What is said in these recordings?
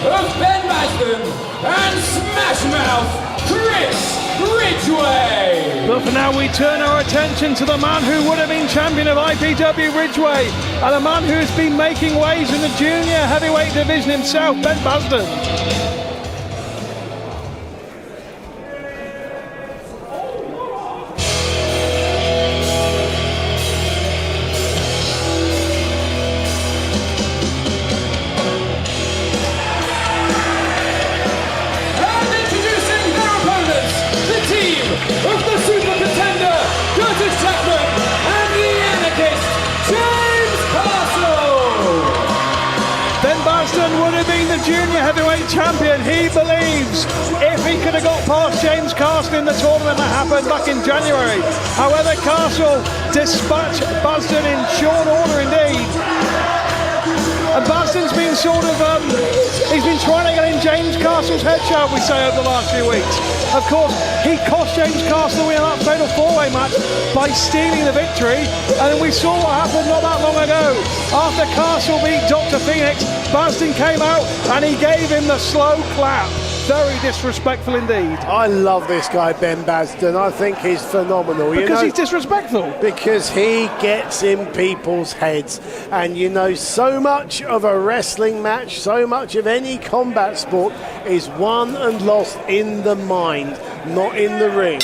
of Ben Basden and Smash Mouth Chris Ridgway. But for now, we turn our attention to the man who would have been champion of IPW Ridgway and a man who has been making waves in the junior heavyweight division himself, Ben Basden. Would have been the junior heavyweight champion. He believes if he could have got past James Castle in the tournament that happened back in January. However, Castle dispatched Basden in short order indeed. And Basden's been he's been trying to get in James Castle's head, shall we say, over the last few weeks. Of course, he cost James Castle the win in that fatal four-way match by stealing the victory. And then we saw what happened not that long ago. After Castle beat Dr. Phoenix, Basden came out and he gave him the slow clap. Very disrespectful indeed. I love this guy, Ben Basden. I think he's phenomenal. Because he's disrespectful. Because he gets in people's heads. And so much of a wrestling match, so much of any combat sport is won and lost in the mind, not in the ring.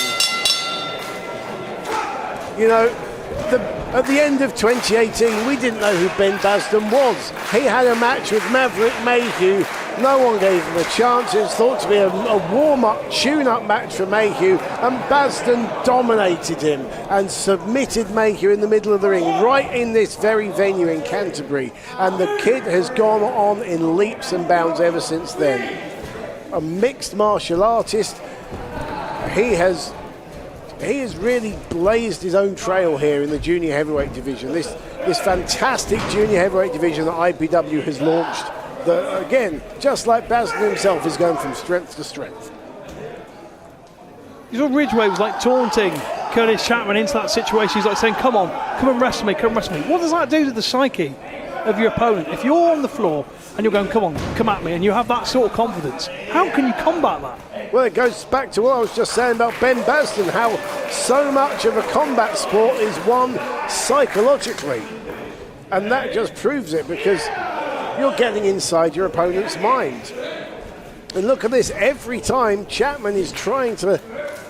At the end of 2018, we didn't know who Ben Basden was. He had a match with Maverick Mayhew. No one gave him a chance. It was thought to be a warm-up, tune-up match for Mayhew, and Basden dominated him and submitted Mayhew in the middle of the ring, right in this very venue in Canterbury. And the kid has gone on in leaps and bounds ever since then. A mixed martial artist. He has really blazed his own trail here in the junior heavyweight division. This fantastic junior heavyweight division that IPW has launched. That, again, just like Basden himself, is going from strength to strength. You saw Ridgway was like taunting Curtis Chapman into that situation. He's like saying, come and wrestle me, come wrestle me. What does that do to the psyche of your opponent? If you're on the floor and you're going, come at me, and you have that sort of confidence, how can you combat that? Well, it goes back to what I was just saying about Ben Basden, how so much of a combat sport is won psychologically. And that just proves it, because you're getting inside your opponent's mind. And look at this, every time Chapman is trying to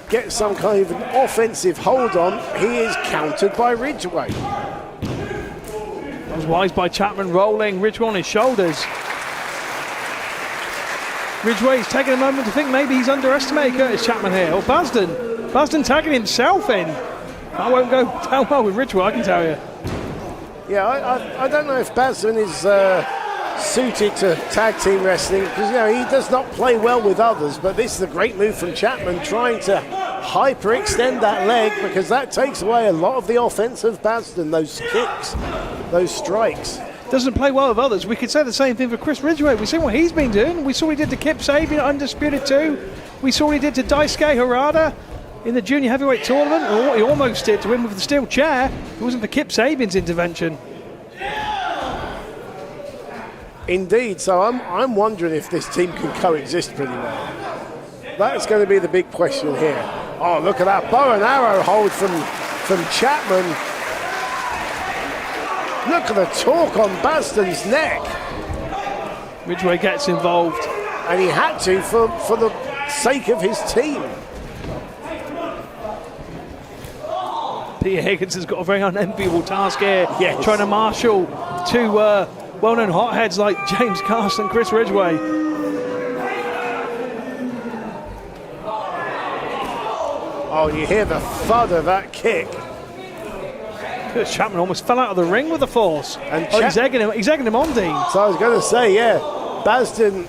get some kind of an offensive hold on, he is countered by Ridgway. That was wise by Chapman, rolling Ridgway on his shoulders. Ridgway's taking a moment to think maybe he's underestimated Curtis Chapman here. Or Basden tagging himself in. That won't go down well with Ridgway, I can tell you. Yeah, I don't know if Basden is suited to tag team wrestling, because he does not play well with others, but this is a great move from Chapman, trying to hyperextend that leg, because that takes away a lot of the offense of Basden, those kicks, those strikes. Doesn't play well with others. We could say the same thing for Chris Ridgway. We've seen what he's been doing. We saw what he did to Kip Sabian at Undisputed 2. We saw what he did to Daisuke Harada in the junior heavyweight tournament, or what he almost did to him with the steel chair. It wasn't for Kip Sabian's intervention. Indeed, so I'm wondering if this team can coexist pretty well. That's going to be the big question here. Oh, look at that bow and arrow hold from Chapman. Look at the torque on Basden's neck. Ridgway gets involved. And he had to for the sake of his team. Peter Higgins has got a very unenviable task here, yes, trying to marshal two well-known hotheads like James Castle and Chris Ridgway. Oh, you hear the thud of that kick. Curtis Chapman almost fell out of the ring with the force. And he's egging him on, Dean. So I was going to say, Basden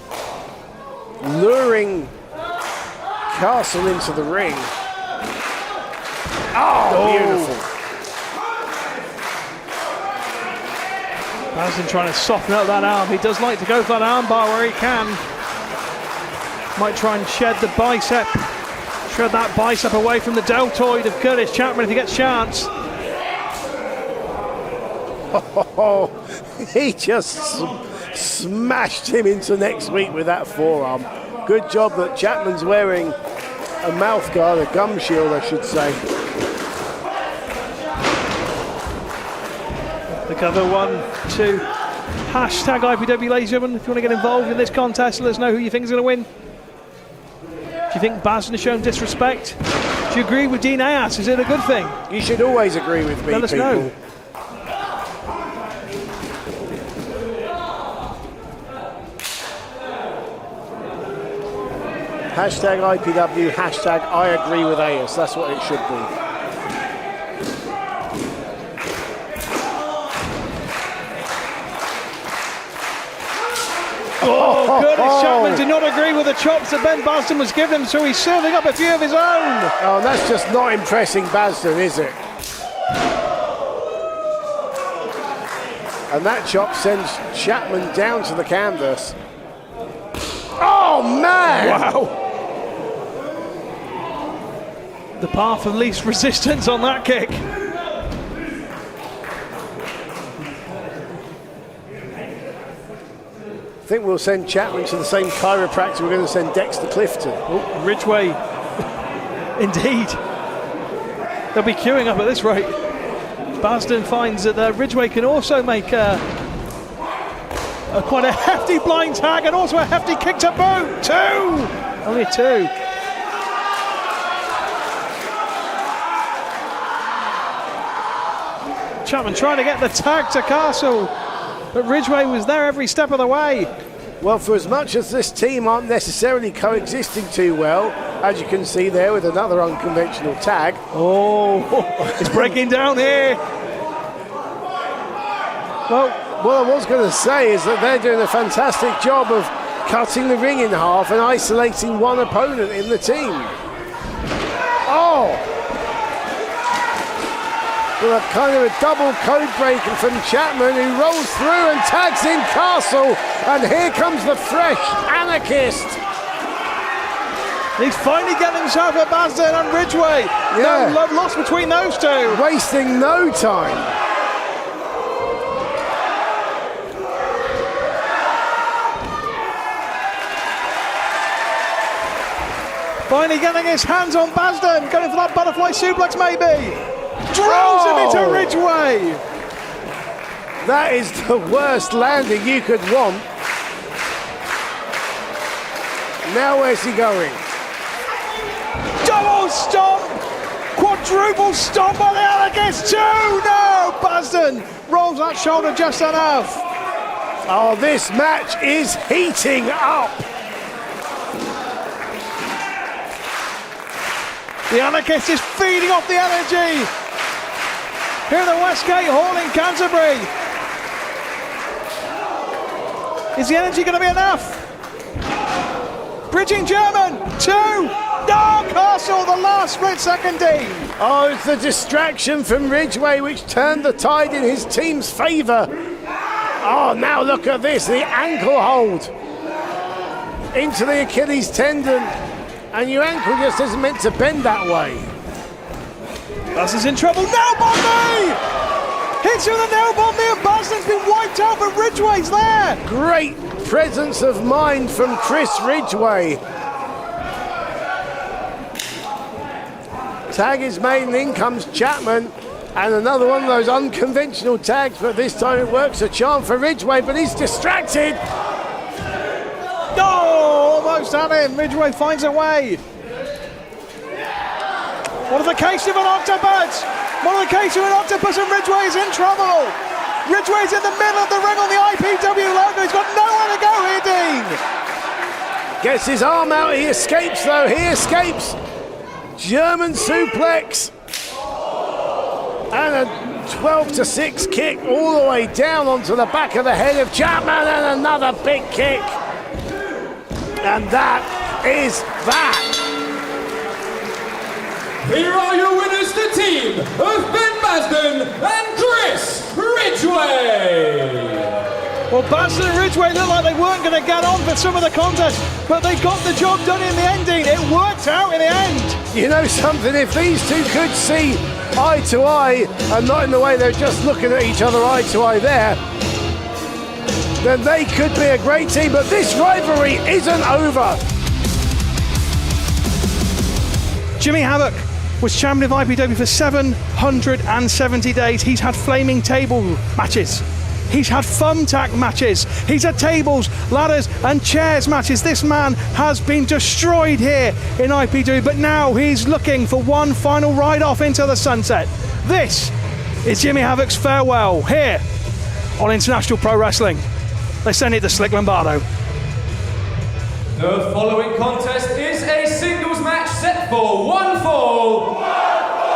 luring Castle into the ring. Oh, beautiful. Basden trying to soften up that arm. He does like to go for that arm bar where he can. Might try and shred that bicep away from the deltoid of Curtis Chapman if he gets a chance. smashed him into next week with that forearm. Good job that Chapman's wearing a mouth guard, a gum shield, I should say. The cover 1, 2. Hashtag IPW, ladies and gentlemen. If you want to get involved in this contest, let us know who you think is going to win. Do you think Basden has shown disrespect? Do you agree with Dean Ayas? Is it a good thing? You should always agree with me, let us people. know. Hashtag IPW, hashtag I agree with Ayas. That's what it should be. Oh, Curtis Chapman did not agree with the chops that Ben Basden was giving him, so he's serving up a few of his own. Oh, that's just not impressing Basden, is it? And that chop sends Chapman down to the canvas. Oh, man! Wow. The path of least resistance on that kick. I think we'll send Chapman to the same chiropractor we're going to send Dexter Clifton. Oh, Ridgway. Indeed. They'll be queuing up at this rate. Basden finds that Ridgway can also make quite a hefty blind tag and also a hefty kick to boot. 2! Only 2. Chapman trying to get the tag to Castle, but Ridgway was there every step of the way. Well, for as much as this team aren't necessarily coexisting too well, as you can see there with another unconventional tag. Oh, it's breaking down here. Well, what I was going to say is that they're doing a fantastic job of cutting the ring in half and isolating one opponent in the team. Oh! Well, a kind of a double code breaker from Chapman, who rolls through and tags in Castle, and here comes the fresh anarchist. He's finally getting himself at Basden and Ridgway. Yeah. No love lost between those two. Wasting no time. Finally getting his hands on Basden, going for that butterfly suplex maybe. Drills him into Ridgway. That is the worst landing you could want. Now where's he going? Double stomp! Quadruple stomp by the anarchist. 2! No! Basden rolls that shoulder just enough. Oh, this match is heating up. The anarchist is feeding off the energy. Here at the Westgate Hall in Canterbury. Is the energy going to be enough? Bridging German, 2. No, Castle, the last split second D. Oh, it's the distraction from Ridgway which turned the tide in his team's favour. Oh, now look at this, the ankle hold into the Achilles tendon. And your ankle just isn't meant to bend that way. Basden's in trouble. Nail bomb me! Hits you with a nail bomb me, and Basden's been wiped out, but Ridgway's there. Great presence of mind from Chris Ridgway. Tag is made, and in comes Chapman. And another one of those unconventional tags, but this time it works a charm for Ridgway, but he's distracted. Oh, almost had him. Ridgway finds a way. What of the case of an octopus? What of the case of an octopus, and Ridgway is in trouble. Ridgway's in the middle of the ring on the IPW logo. He's got nowhere to go here, Dean. Gets his arm out. He escapes, though. He escapes. German suplex. And a 12-6 kick all the way down onto the back of the head of Chapman, and another big kick. And that is that. Here are your winners, the team of Ben Basden and Chris Ridgway. Well, Basden and Ridgway looked like they weren't going to get on for some of the contest, but they got the job done in the ending. It worked out in the end. You know something, if these two could see eye to eye, and not in the way they're just looking at each other eye to eye there, then they could be a great team. But this rivalry isn't over. Jimmy Havoc was champion of IPW for 770 days. He's had flaming table matches. He's had thumbtack matches. He's had tables, ladders and chairs matches. This man has been destroyed here in IPW, but now he's looking for one final ride off into the sunset. This is Jimmy Havoc's farewell here on International Pro Wrestling. They send it to Slick Lombardo. The following contest is a singles match set for one fall.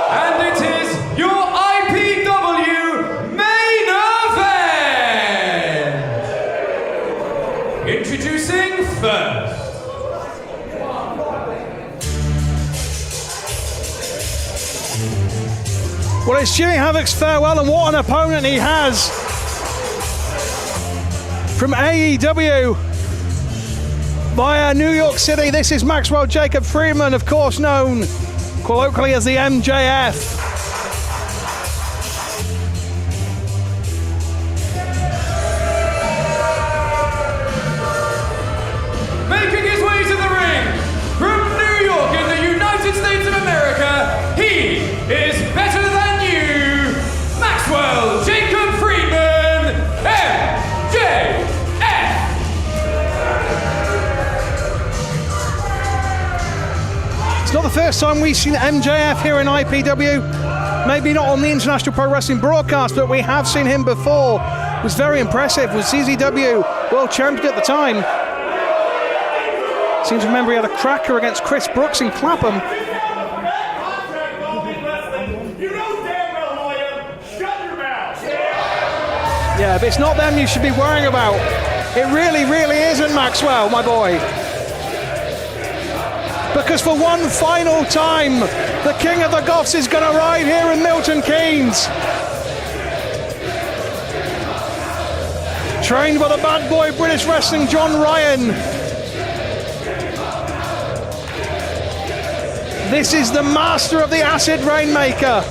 And it is your IPW main event. Introducing first. Well, it's Jimmy Havoc's farewell, and what an opponent he has. From AEW via New York City, this is Maxwell Jacob Friedman, of course known colloquially as the MJF. Making his way to the ring from New York in the United States of America, he is better than you, Maxwell Jacob Friedman, MJF. It's not the first time we've seen MJF here in IPW. Maybe not on the International Pro Wrestling broadcast, but we have seen him before. It was very impressive. Was CZW World Champion at the time. Seems to remember he had a cracker against Chris Brooks in Clapham. Yeah, but it's not them you should be worrying about. It really, really isn't, Maxwell, my boy. Because for one final time, the King of the Goths is going to arrive here in Milton Keynes. Trained by the bad boy British Wrestling John Ryan. This is the master of the Acid Rainmaker.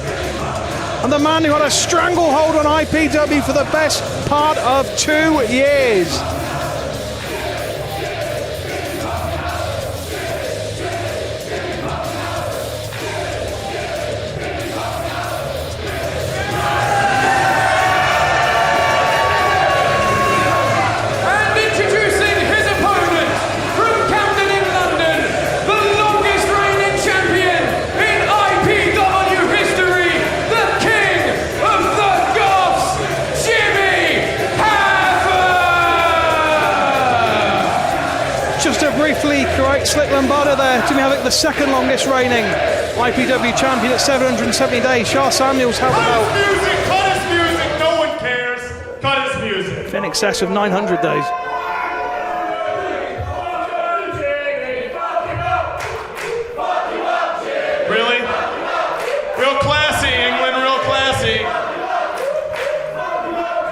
And the man who had a stranglehold on IPW for the best part of 2 years. Correct, Slick Lombardo there. Jimmy Havoc, the second longest reigning IPW champion at 770 days. Shah Samuels held the belt. Cut his music, no one cares. Cut his music. In excess of 900 days. Really? Real classy, England, real classy.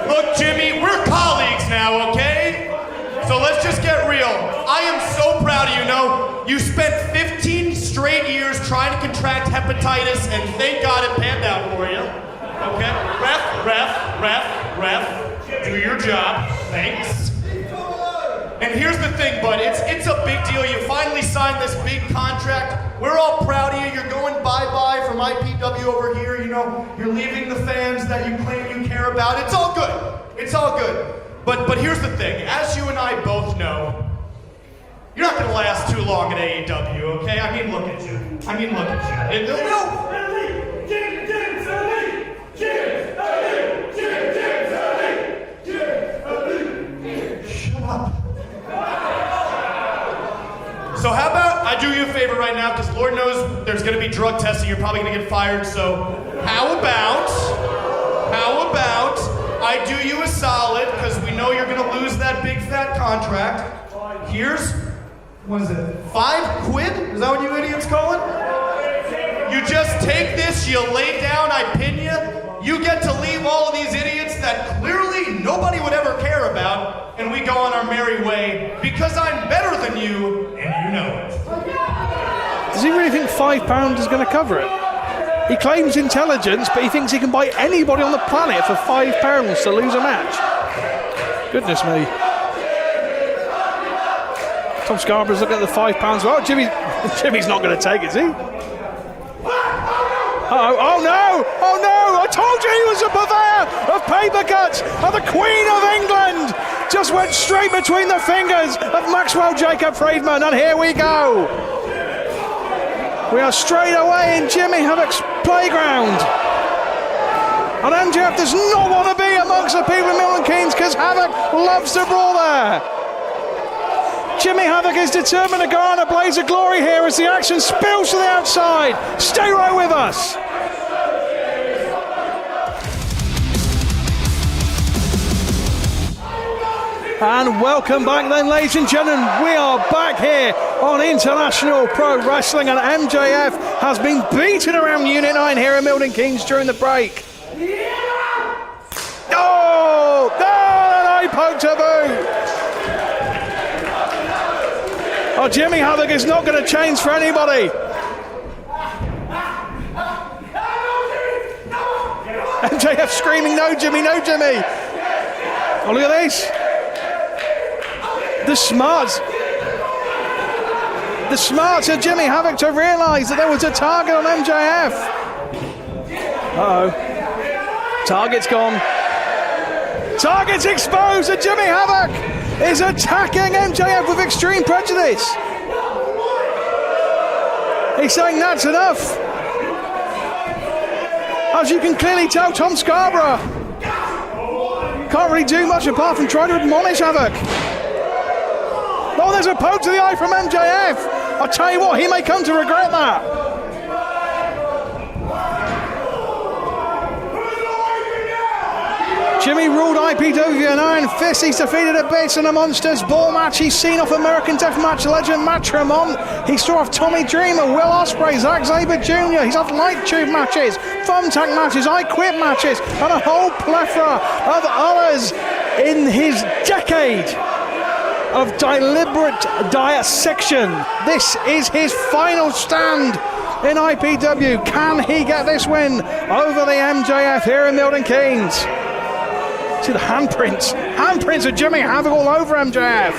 Look, Jimmy, we're colleagues now, okay? So let's just get real. I am so proud of you. You spent 15 straight years trying to contract hepatitis, and thank God it panned out for you. Okay? Ref. Do your job. Thanks. And here's the thing, bud. It's a big deal. You finally signed this big contract. We're all proud of you. You're going bye-bye from IPW over here. You're leaving the fans that you claim you care about. It's all good. It's all good. But here's the thing. As you and I both know, you're not going to last too long at AEW, okay? I mean, look at you. Shut up. So how about I do you a favor right now, because Lord knows there's going to be drug testing. You're probably going to get fired. So how about I do you a solid, because we know you're going to lose that big fat contract. Here's, what is it, 5 quid? Is that what you idiots call it? You just take this, you lay down, I pin you. You get to leave all of these idiots that clearly nobody would ever care about, and we go on our merry way, because I'm better than you, and you know it. Does he really think £5 is going to cover it? He claims intelligence, but he thinks he can buy anybody on the planet for £5 to lose a match. Goodness me. Tom Scarborough's looking at the £5. Well, Jimmy's not going to take it, is he? Oh no! Oh no! I told you he was a purveyor of paper cuts, and the Queen of England just went straight between the fingers of Maxwell Jacob Friedman, and here we go. We are straight away in Jimmy Havoc's playground. And MJF does not want to be amongst the people in Milton Keynes because Havoc loves to brawl there. Jimmy Havoc is determined to go on a blaze of glory here as the action spills to the outside. Stay right with us. And welcome back then, ladies and gentlemen. We are back here on International Pro Wrestling, and MJF has been beaten around Unit 9 here in Milton Keynes during the break. Oh, and I poked a boot. Oh, Jimmy Havoc is not going to change for anybody. MJF screaming, no Jimmy, no Jimmy. Oh, look at this. The smarts of Jimmy Havoc to realise that there was a target on MJF. Uh-oh. Target's gone. Target's exposed, and Jimmy Havoc is attacking MJF with extreme prejudice. He's saying that's enough. As you can clearly tell, Tom Scarborough can't really do much apart from try to admonish Havoc. Oh, there's a poke to the eye from MJF. I'll tell you what, he may come to regret that. Jimmy ruled IPW an Iron Fist. He's defeated Abyss in a Monsters Ball match. He's seen off American Deathmatch legend Matt Tremont. He saw off Tommy Dreamer, Will Ospreay, Zack Sabre Jr. He's had light tube matches, thumbtack matches, I Quit matches, and a whole plethora of others in his decade of deliberate dissection. This is his final stand in IPW. Can he get this win over the MJF here in Milton Keynes? See the handprints of Jimmy Havoc all over MJF.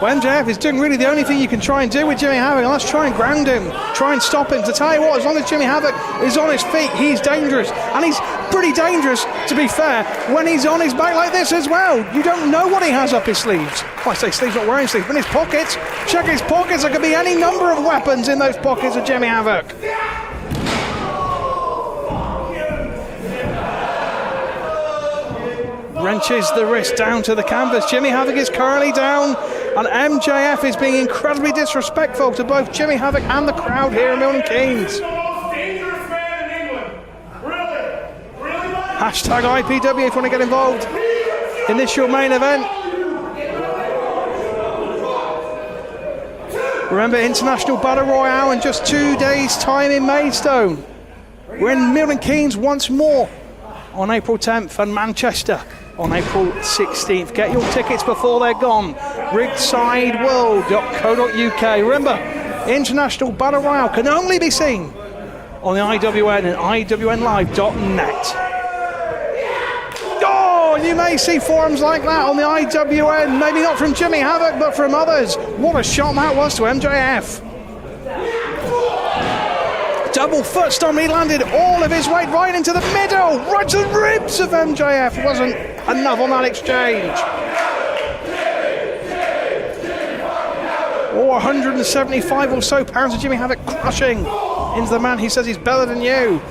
Well, MJF is doing really the only thing you can try and do with Jimmy Havoc, and that's try and ground him, try and stop him. To tell you what, as long as Jimmy Havoc is on his feet, he's dangerous. And he's pretty dangerous, to be fair, when he's on his back like this as well. You don't know what he has up his sleeves. Well, I say sleeves, not wearing sleeves, but in his pockets. Check his pockets, there could be any number of weapons in those pockets of Jimmy Havoc. Wrenches the wrist down to the canvas. Jimmy Havoc is currently down, and MJF is being incredibly disrespectful to both Jimmy Havoc and the crowd here in Milton Keynes. Hashtag IPW if you want to get involved in this your main event. Remember, International Battle Royale in just 2 days' time in Maidstone. We're in Milton Keynes once more on April 10th and Manchester on April 16th. Get your tickets before they're gone. rigsideworld.co.uk. Remember, International Battle Royale can only be seen on the IWN and IWNlive.net. Oh, you may see forums like that on the IWN, maybe not from Jimmy Havoc, but from others. What a shot that was to MJF. Double foot stomp, he landed all of his weight right into the middle, right to the ribs of MJF. Wasn't enough on that exchange. 175 or so pounds of Jimmy Havoc crushing into the man who says he's better than you.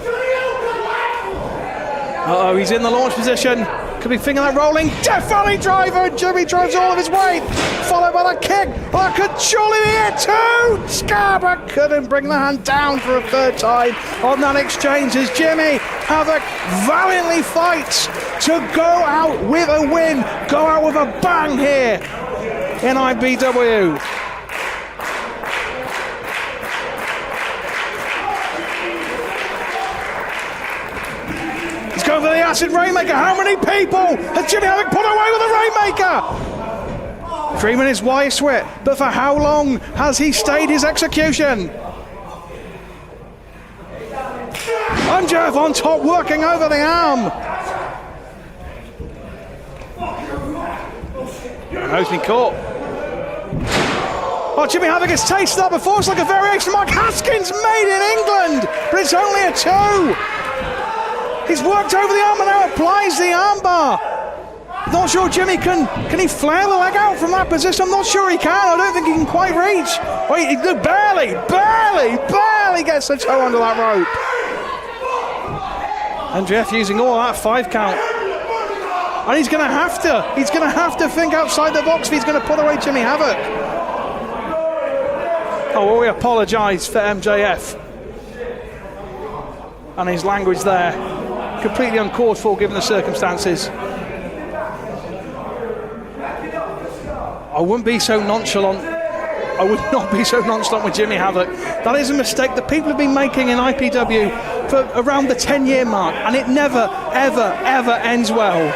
Uh-oh, he's in the launch position. Could be thinking that rolling Death Valley driver. Jimmy drives all of his weight, followed by the kick. Oh, that could surely be it too. Scarborough couldn't bring the hand down for a third time on that exchange as Jimmy Havoc valiantly fights to go out with a win, go out with a bang here in IPW. Going for the Acid Rainmaker. How many people has Jimmy Havoc put away with the Rainmaker? 3 minutes wide sweat, but for how long has he stayed his execution? MJF on top, working over the arm. Who's been caught? Oh, Jimmy Havoc has tasted that before. It's like a variation of Mark Haskins made in England, but it's only a 2. He's worked over the arm and now applies the armbar. Not sure Jimmy can he flare the leg out from that position? I'm not sure he can. I don't think he can quite reach. Oh, he barely gets the toe under that rope. And Jeff using all that 5 count. And he's going to have to think outside the box if he's going to put away Jimmy Havoc. Oh, well, we apologise for MJF and his language there. Completely uncalled for given the circumstances. I wouldn't be so nonchalant. I would not be so nonchalant with Jimmy Havoc. That is a mistake that people have been making in IPW for around the 10-year mark, and it never, ever ends well.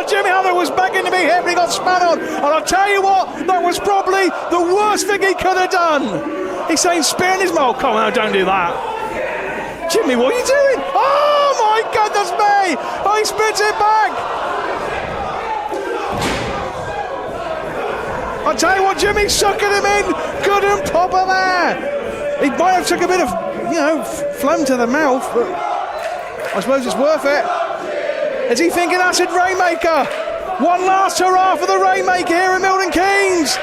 Jimmy Havoc was begging to be hit, but he got spat on. And I'll tell you what, that was probably the worst thing he could have done. He's saying spear in his mouth. Come on, don't do that. Jimmy, what are you doing? Oh my goodness me! Oh, he spits it back. I'll tell you what, Jimmy's sucking him in. Good and proper there. He might have took a bit of, phlegm to the mouth, but I suppose it's worth it. Is he thinking acid Rainmaker? One last hurrah for the Rainmaker here in Milton Keynes.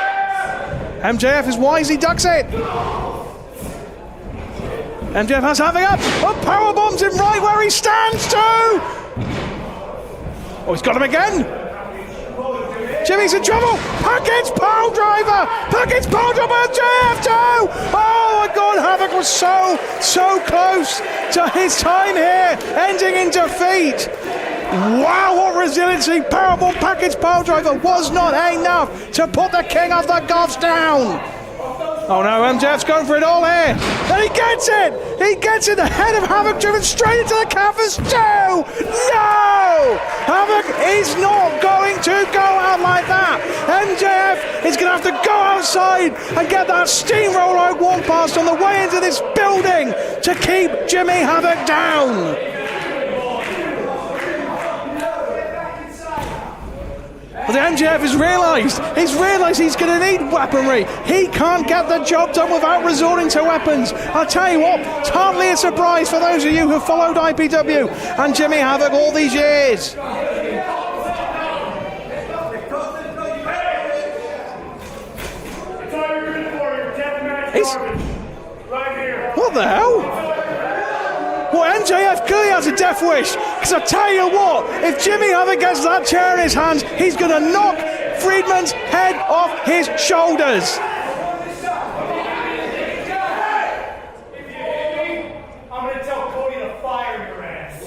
MJF is wise, he ducks it. MJF has Havoc up. Oh, power bombs him right where he stands too. Oh, he's got him again. Jimmy's in trouble. Package pile driver. Package pile driver. MJF too. Oh my God, Havoc was so close to his time here, ending in defeat. Wow, what resiliency! Powerbomb package pile driver was not enough to put the king of the gods down. Oh no, MJF's going for it all here. And he gets it! He gets it! The head of Havoc driven straight into the canvas too! No! Havoc is not going to go out like that. MJF is going to have to go outside and get that steamroller I walk past on the way into this building to keep Jimmy Havoc down. But the MJF has realised he's going to need weaponry. He can't get the job done without resorting to weapons. I'll tell you what, it's hardly a surprise for those of you who followed IPW and Jimmy Havoc all these years. What the hell? Well, MJF clearly has a death wish, because I tell you what, if Jimmy Havoc gets that chair in his hands, he's going to knock Friedman's head off his shoulders. I'm going to tell Cody to fire your ass.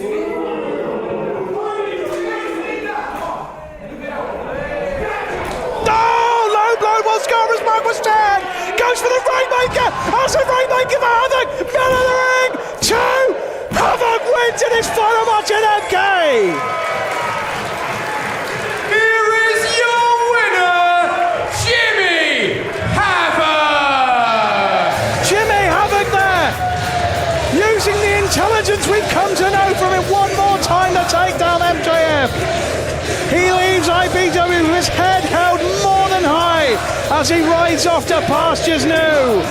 Oh, low blow while Scarborough's back was dead. Goes for the Rainmaker. That's a Rainmaker for Havoc. Middle of the ring. 2. Havoc wins in his final match in MK. Here is your winner, Jimmy Havoc! Jimmy Havoc there, using the intelligence we've come to know from him one more time to take down MJF. He leaves IPW with his head held more than high as he rides off to pastures new.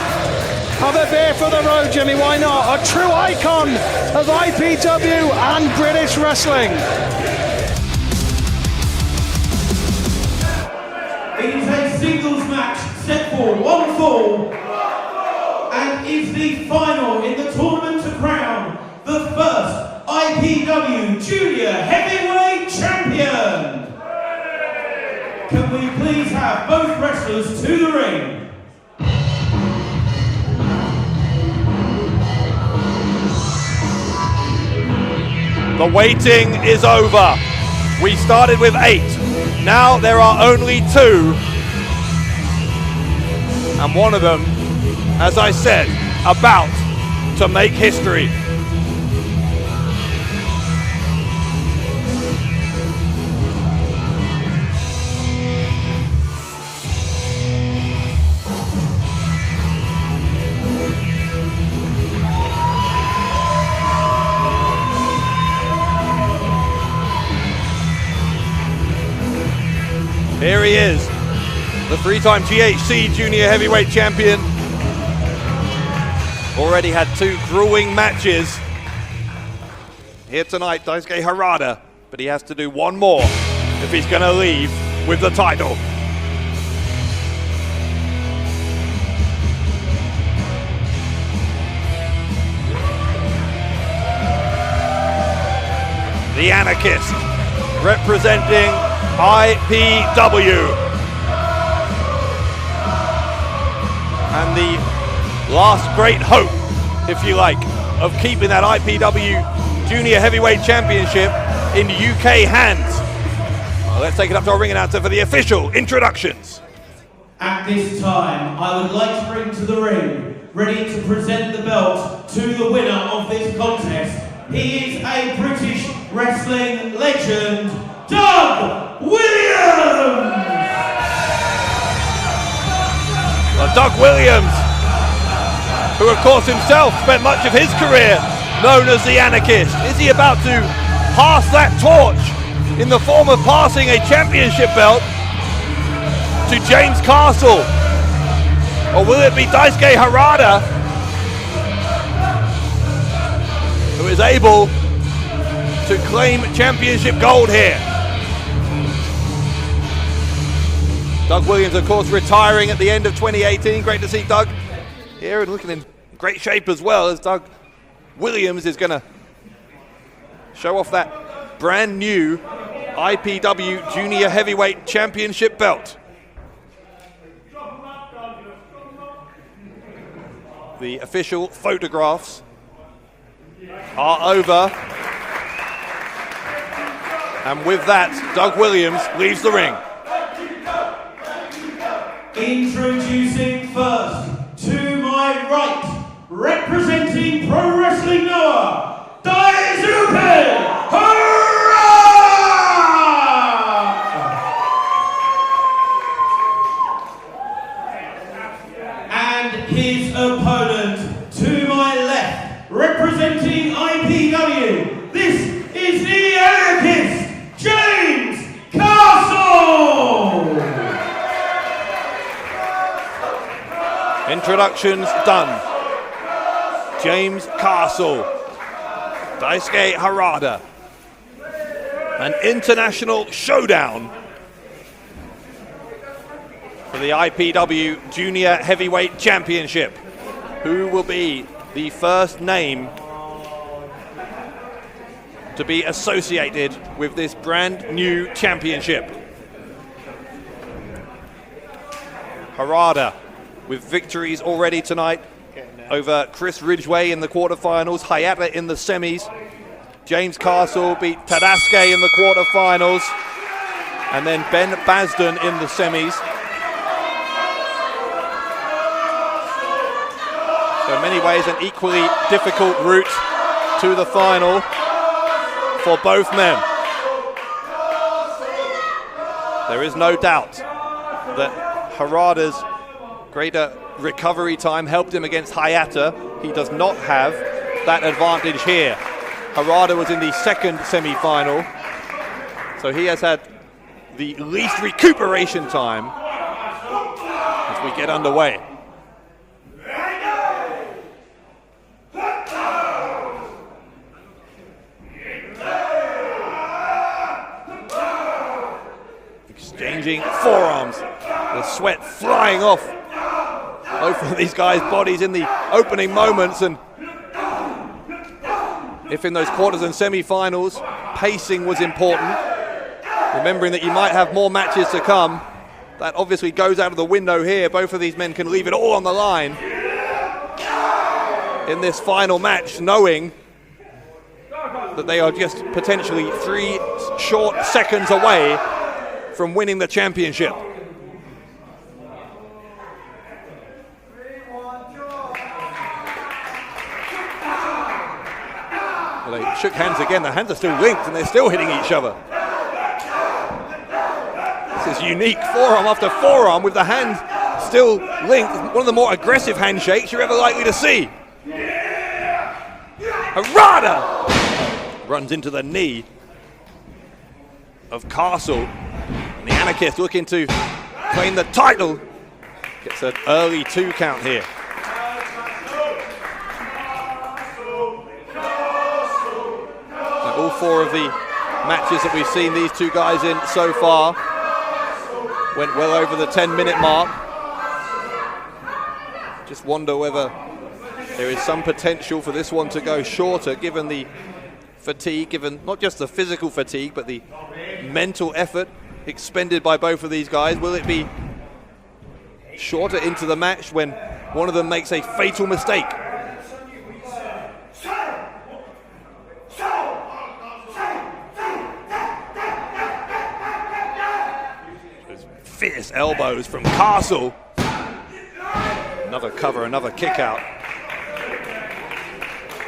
Have a beer for the road, Jimmy, why not? A true icon of IPW and British wrestling. It is a singles match set for 1 fall and is the final in the tournament to crown the first IPW Junior Heavyweight Champion. Can we please have both wrestlers to the ring? The waiting is over. We started with 8. Now there are only 2. And one of them, as I said, about to make history. Here he is, the three-time GHC Junior Heavyweight Champion. Already had 2 grueling matches here tonight, Daisuke Harada, but he has to do 1 more if he's going to leave with the title. The Anarchist, representing IPW. And the last great hope, if you like, of keeping that IPW Junior Heavyweight Championship in UK hands. Well, let's take it up to our ring announcer for the official introductions. At this time, I would like to bring to the ring, ready to present the belt to the winner of this contest. He is a British wrestling legend, Doug Williams! Well, Doug Williams, who of course himself spent much of his career known as the Anarchist. Is he about to pass that torch in the form of passing a championship belt to James Castle? Or will it be Daisuke Harada who is able to claim championship gold here? Doug Williams, of course, retiring at the end of 2018. Great to see Doug here and looking in great shape as well, as Doug Williams is going to show off that brand new IPW Junior Heavyweight Championship belt. The official photographs are over. And with that, Doug Williams leaves the ring. Introducing first, to my right, representing Pro Wrestling Noah, Daisuke Harada! And his opponent, to my left, representing IPW, this is the Anarchist, James Castle! Introductions done. James Castle, Daisuke Harada. An international showdown for the IPW Junior Heavyweight Championship. Who will be the first name to be associated with this brand new championship? Harada, with victories already tonight over Chris Ridgway in the quarterfinals, Hayata in the semis. James Castle beat Tadasuke in the quarterfinals, and then Ben Basden in the semis. So in many ways an equally difficult route to the final for both men. There is no doubt that Harada's greater recovery time helped him against Hayata. He does not have that advantage here. Harada was in the second semi-final, so he has had the least recuperation time as we get underway. Exchanging forearms, the sweat flying off both of these guys' bodies in the opening moments. And if in those quarters and semi-finals pacing was important, remembering that you might have more matches to come, that obviously goes out of the window here. Both of these men can leave it all on the line in this final match, knowing that they are just potentially 3 short seconds away from winning the championship. Well, they shook hands again. The hands are still linked and they're still hitting each other. This is unique, forearm after forearm with the hand still linked. One of the more aggressive handshakes you're ever likely to see. Harada runs into the knee of Castle. And the Anarchist looking to claim the title. Gets an early 2 count here. Now, all 4 of the matches that we've seen these 2 guys in so far went well over the 10-minute mark. Just wonder whether there is some potential for this one to go shorter, given the fatigue, given not just the physical fatigue, but the mental effort expended by both of these guys. Will it be shorter into the match when one of them makes a fatal mistake? There's fierce elbows from Castle. Another cover, another kick out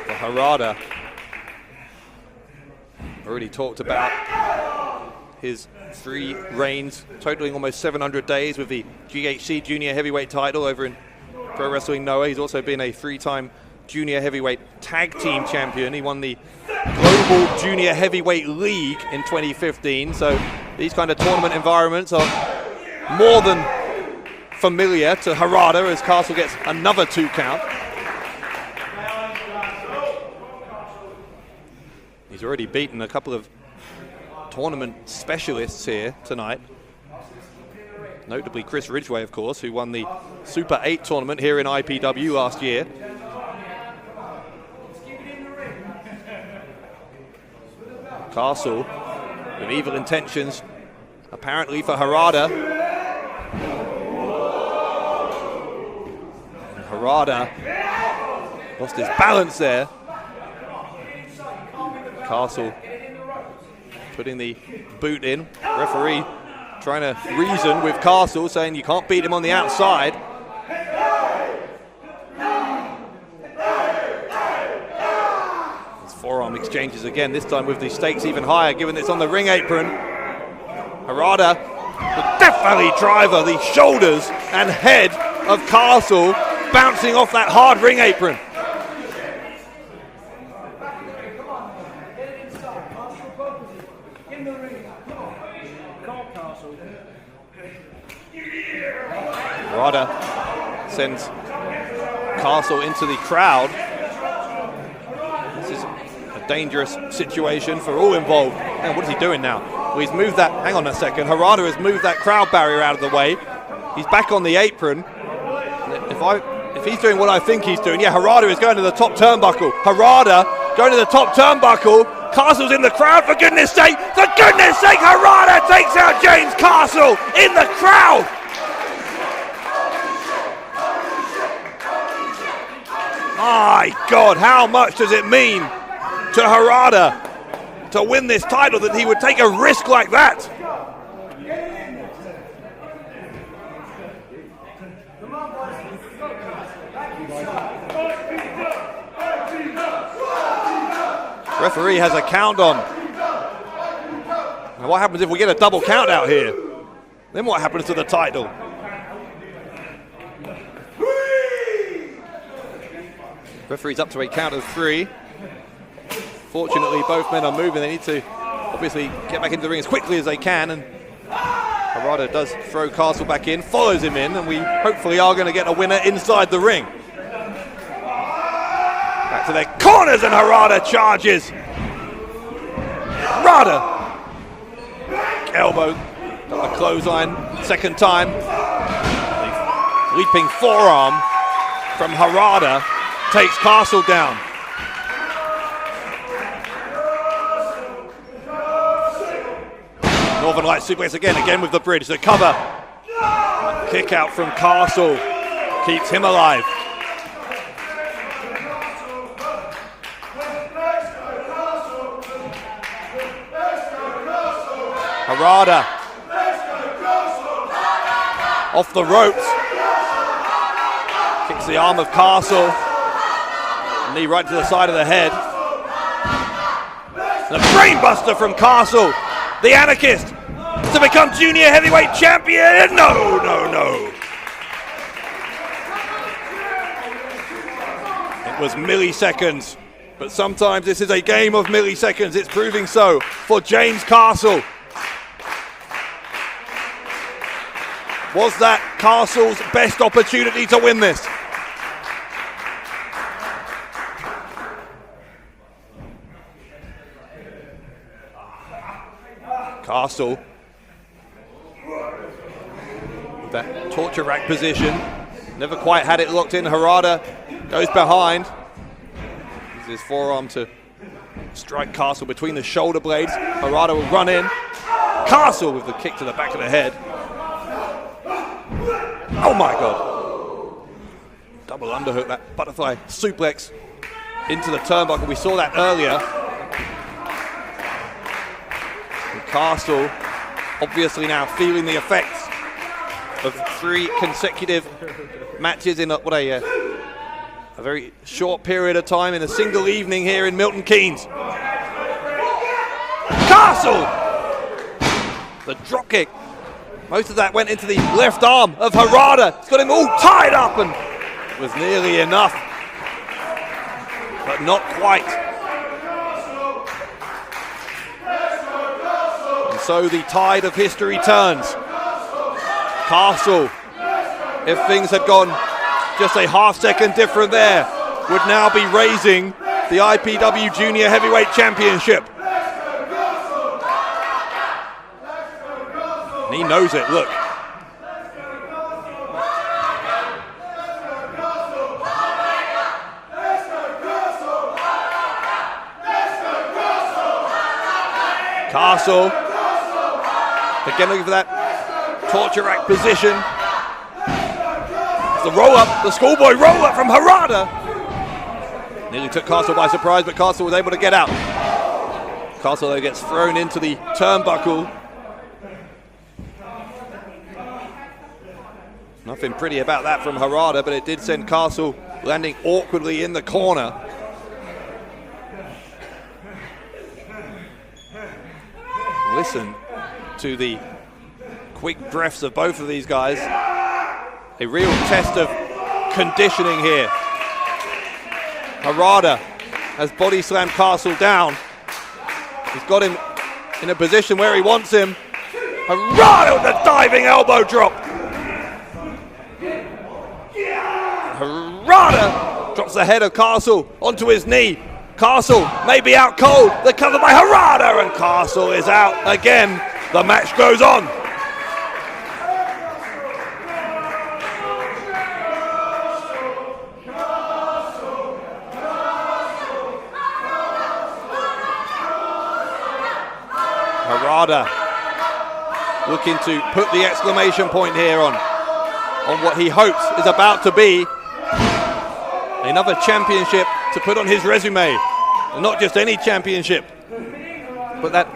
for Harada. Already talked about his 3 reigns, totaling almost 700 days with the GHC Junior Heavyweight title over in Pro Wrestling Noah. He's also been a 3-time Junior Heavyweight Tag Team Champion. He won the Global Junior Heavyweight League in 2015. So these kind of tournament environments are more than familiar to Harada as Castle gets another 2 count. He's already beaten a couple of tournament specialists here tonight. Notably Chris Ridgway, of course, who won the Super 8 tournament here in IPW last year. Castle with evil intentions, apparently, for Harada. And Harada lost his balance there. Castle putting the boot in. Referee trying to reason with Castle, saying you can't beat him on the outside. There's forearm exchanges again, this time with the stakes even higher, given it's on the ring apron. Harada, the Death Valley driver, the shoulders and head of Castle bouncing off that hard ring apron. Harada sends Castle into the crowd. This is a dangerous situation for all involved. Man, what is he doing now? Well, he's moved that, hang on a second, Harada has moved that crowd barrier out of the way. He's back on the apron. If he's doing what I think he's doing, yeah, Harada is going to the top turnbuckle. Harada going to the top turnbuckle. Castle's in the crowd, for goodness sake! For goodness sake, Harada takes out James Castle in the crowd! My God, how much does it mean to Harada to win this title that he would take a risk like that? Referee has a count on. Now what happens if we get a double count out here? Then what happens to the title? Referee's up to a count of 3. Fortunately, both men are moving. They need to obviously get back into the ring as quickly as they can. And Harada does throw Castle back in, follows him in, and we hopefully are going to get a winner inside the ring. Back to their corners, and Harada charges. Harada. Elbow. Got a clothesline. Second time. The leaping forearm from Harada takes Castle down. Northern Light suplex again with the bridge. The cover. Kick out from Castle. Keeps him alive. Harada. Off the ropes. Kicks the arm of Castle. Knee right to the side of the head. And a brainbuster from Castle. The Anarchist to become Junior Heavyweight Champion. No. It was milliseconds, but sometimes this is a game of milliseconds. It's proving so for James Castle. Was that Castle's best opportunity to win this? Castle, that torture rack position, never quite had it locked in. Harada goes behind, uses his forearm to strike Castle between the shoulder blades. Harada will run in. Castle with the kick to the back of the head. Oh my God. Double underhook, that butterfly suplex into the turnbuckle. We saw that earlier. And Castle obviously now feeling the effects of 3 consecutive matches in a very short period of time in a single evening here in Milton Keynes. Castle! The drop kick. Most of that went into the left arm of Harada. It's got him all tied up and it was nearly enough, but not quite. And so the tide of history turns. Castle, if things had gone just a half-second different there, would now be raising the IPW Junior Heavyweight Championship. And he knows it, look. Castle, again looking for that torture rack position. The roll up, the schoolboy roll up from Harada. Nearly took Castle by surprise, but Castle was able to get out. Castle though gets thrown into the turnbuckle. Nothing pretty about that from Harada, but it did send Castle landing awkwardly in the corner. Listen to the quick breaths of both of these guys. A real test of conditioning here. Harada has body slammed Castle down. He's got him in a position where he wants him. Harada with a diving elbow drop. Harada drops the head of Castle onto his knee. Castle may be out cold. They're covered by Harada and Castle is out again. The match goes on. Harada looking to put the exclamation point here on what he hopes is about to be another championship to put on his resume. And not just any championship, but that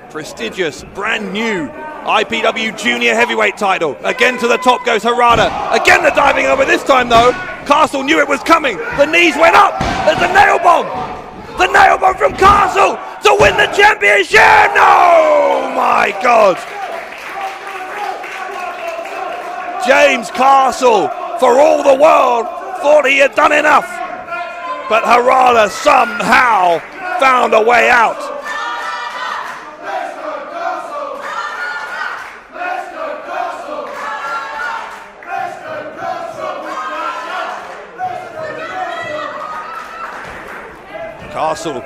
prestigious, brand new IPW Junior Heavyweight title. Again to the top goes Harada. Again the diving over. This time though, Castle knew it was coming. The knees went up. There's a nail bomb. The nail bomb from Castle to win the championship. No, my God. James Castle, for all the world, thought he had done enough. But Harada somehow found a way out. Castle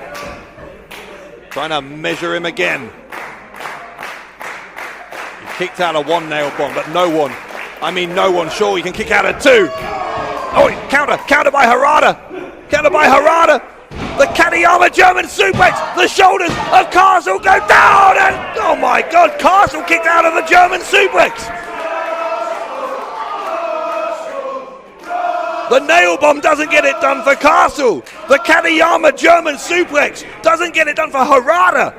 trying to measure him again. He kicked out of one nail bomb, but no one sure he can kick out of 2. Oh, counter by Harada. Counter by Harada. The Katayama German suplex. The shoulders of Castle go down. And oh my God, Castle kicked out of the German suplex. The nail bomb doesn't get it done for Castle. The Katayama German suplex doesn't get it done for Harada.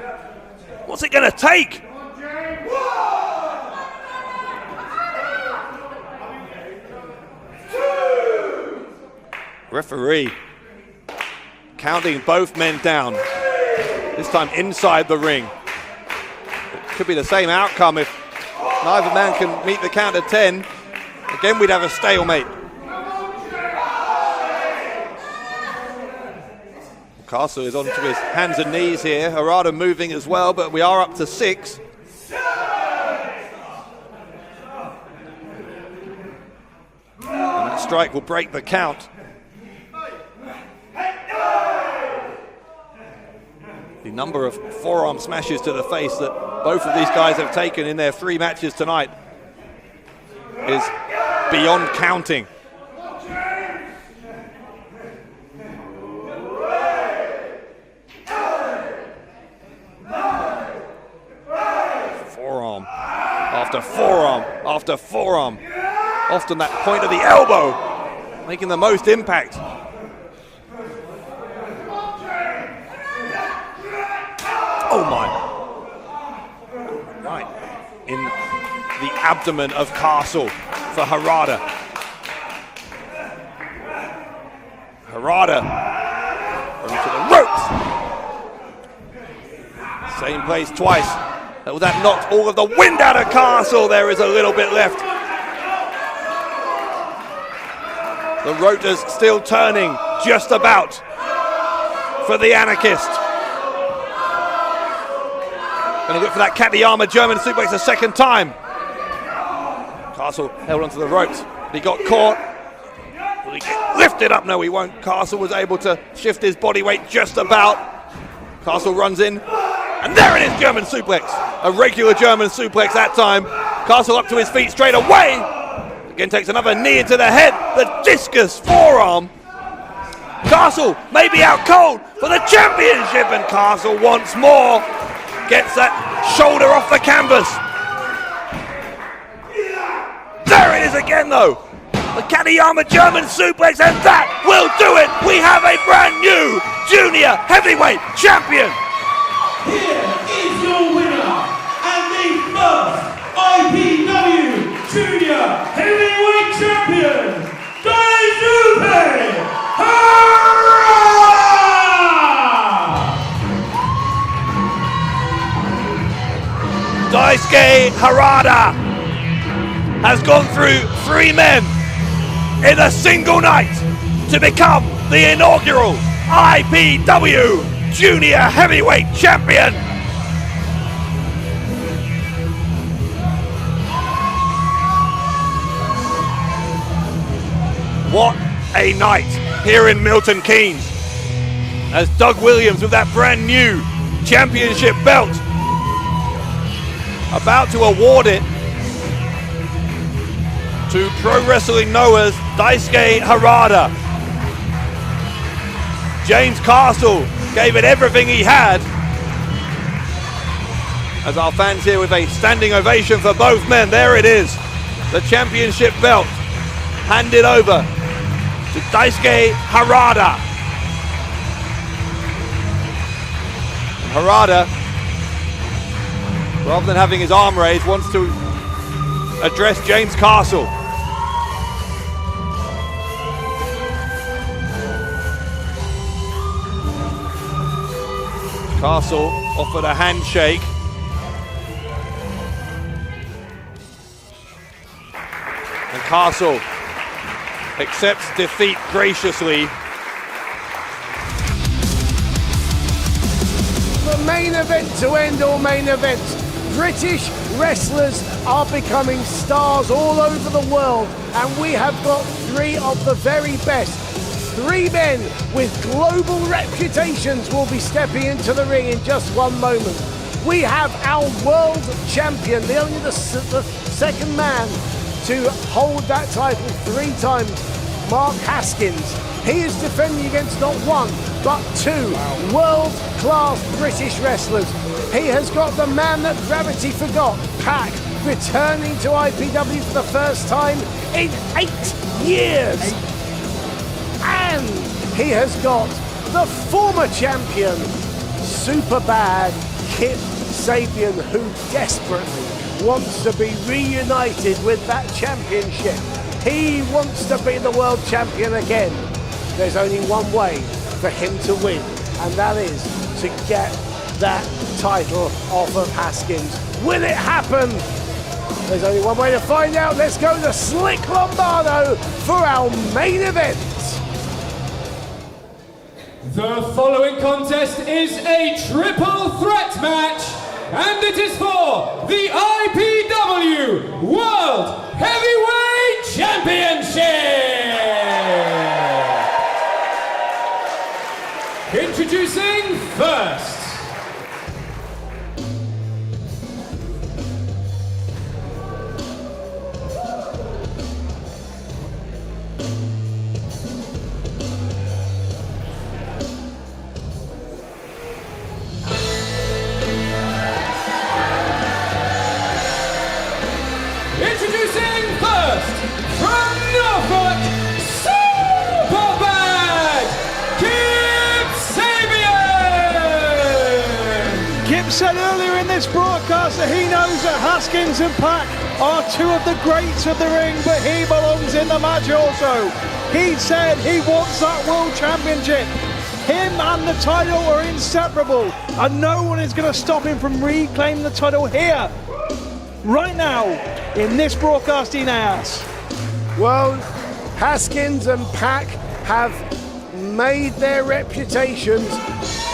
What's it going to take? Referee counting both men down, this time inside the ring. It could be the same outcome if neither man can meet the count of 10. Again, we'd have a stalemate. Castle is onto his hands and knees here. Harada moving as well, but we are up to 6. strike will break the count. The number of forearm smashes to the face that both of these guys have taken in their 3 matches tonight is beyond counting. Forearm after forearm after forearm. Often that point of the elbow making the most impact. Oh my. Right in the abdomen of Castle for Harada. Harada going to the ropes. Same place twice. That knocked all of the wind out of Castle. There is a little bit left. The rotor's still turning just about for the Anarchist. Going to look for that Katayama German suplex a second time. Castle held onto the ropes, but he got caught. Will he get lifted up? No, he won't. Castle was able to shift his body weight just about. Castle runs in, and there it is, German suplex. A regular German suplex that time. Castle up to his feet straight away. Again takes another knee into the head. The discus forearm. Castle may be out cold for the championship, and Castle once more gets that shoulder off the canvas. There it is again though. The Katayama German suplex, and that will do it. We have a brand new junior heavyweight champion. Here is your winner and the first IPW junior heavyweight champion, Daisuke Harada! Daisuke Harada has gone through 3 men in a single night to become the inaugural IPW Junior Heavyweight Champion. What a night here in Milton Keynes as Doug Williams with that brand new championship belt about to award it to Pro Wrestling Noah's Daisuke Harada. James Castle gave it everything he had, as our fans here with a standing ovation for both men. There it is, the championship belt handed over to Daisuke Harada. And Harada, rather than having his arm raised, wants to address James Castle. Castle offered a handshake. And Castle accepts defeat graciously. The main event to end all main events. British wrestlers are becoming stars all over the world, and we have got 3 of the very best. 3 men with global reputations will be stepping into the ring in just one moment. We have our world champion, only the second man to hold that title 3 times, Mark Haskins. He is defending against not 1, but 2 world-class British wrestlers. He has got the man that gravity forgot, Pac, returning to IPW for the first time in 8 years. And he has got the former champion, super bad Kip Sabian, who desperately wants to be reunited with that championship. He wants to be the world champion again. There's only one way for him to win, and that is to get that title off of Haskins. Will it happen? There's only one way to find out. Let's go to Slick Lombardo for our main event. The following contest is a triple threat match, and it is for the IPW World Heavyweight Championship! Introducing first. Introducing first, from Norfolk, Superbad, Kip Sabian! Kip said earlier in this broadcast that he knows that Haskins and Pac are two of the greats of the ring, but he belongs in the match also. He said he wants that world championship. Him and the title are inseparable, and no one is going to stop him from reclaiming the title here, right now, in this broadcasting house. Well, Haskins and Pac have made their reputations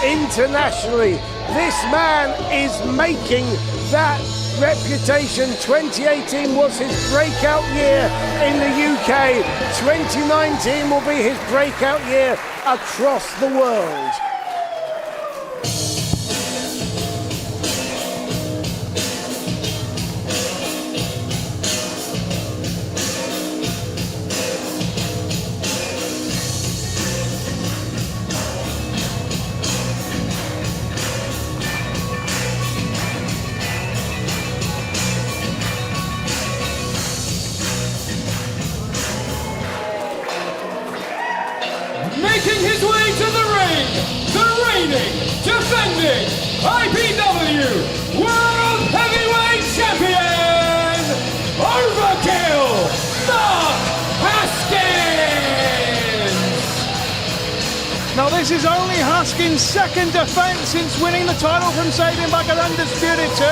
internationally. This man is making that reputation. 2018 was his breakout year in the UK. 2019 will be his breakout year across the world. Making his way to the ring, the reigning, defending IPW World Heavyweight Champion, Overkill, Mark Haskins! Now this is only Haskins' second defense since winning the title from Sabian back at Undisputed 2.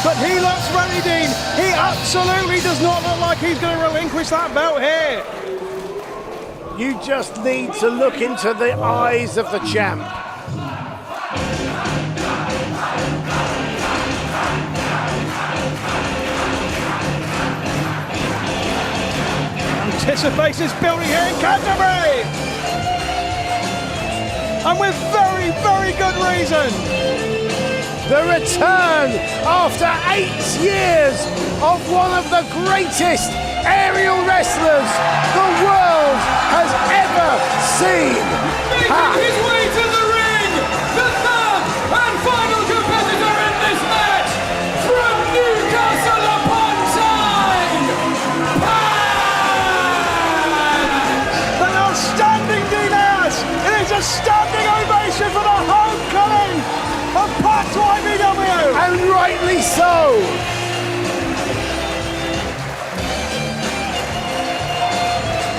But he looks ready, Dean. He absolutely does not look like he's going to relinquish that belt here. You just need to look into the eyes of the champ. Anticipation is building here in Canterbury. And with very, very good reason. The return after 8 years of one of the greatest aerial wrestlers the world has ever seen. Making his way to the ring, the third and final competitor in this match, from Newcastle upon Tyne, An outstanding Diaz. It is a standing ovation for the homecoming of Pac to IPW. And rightly so.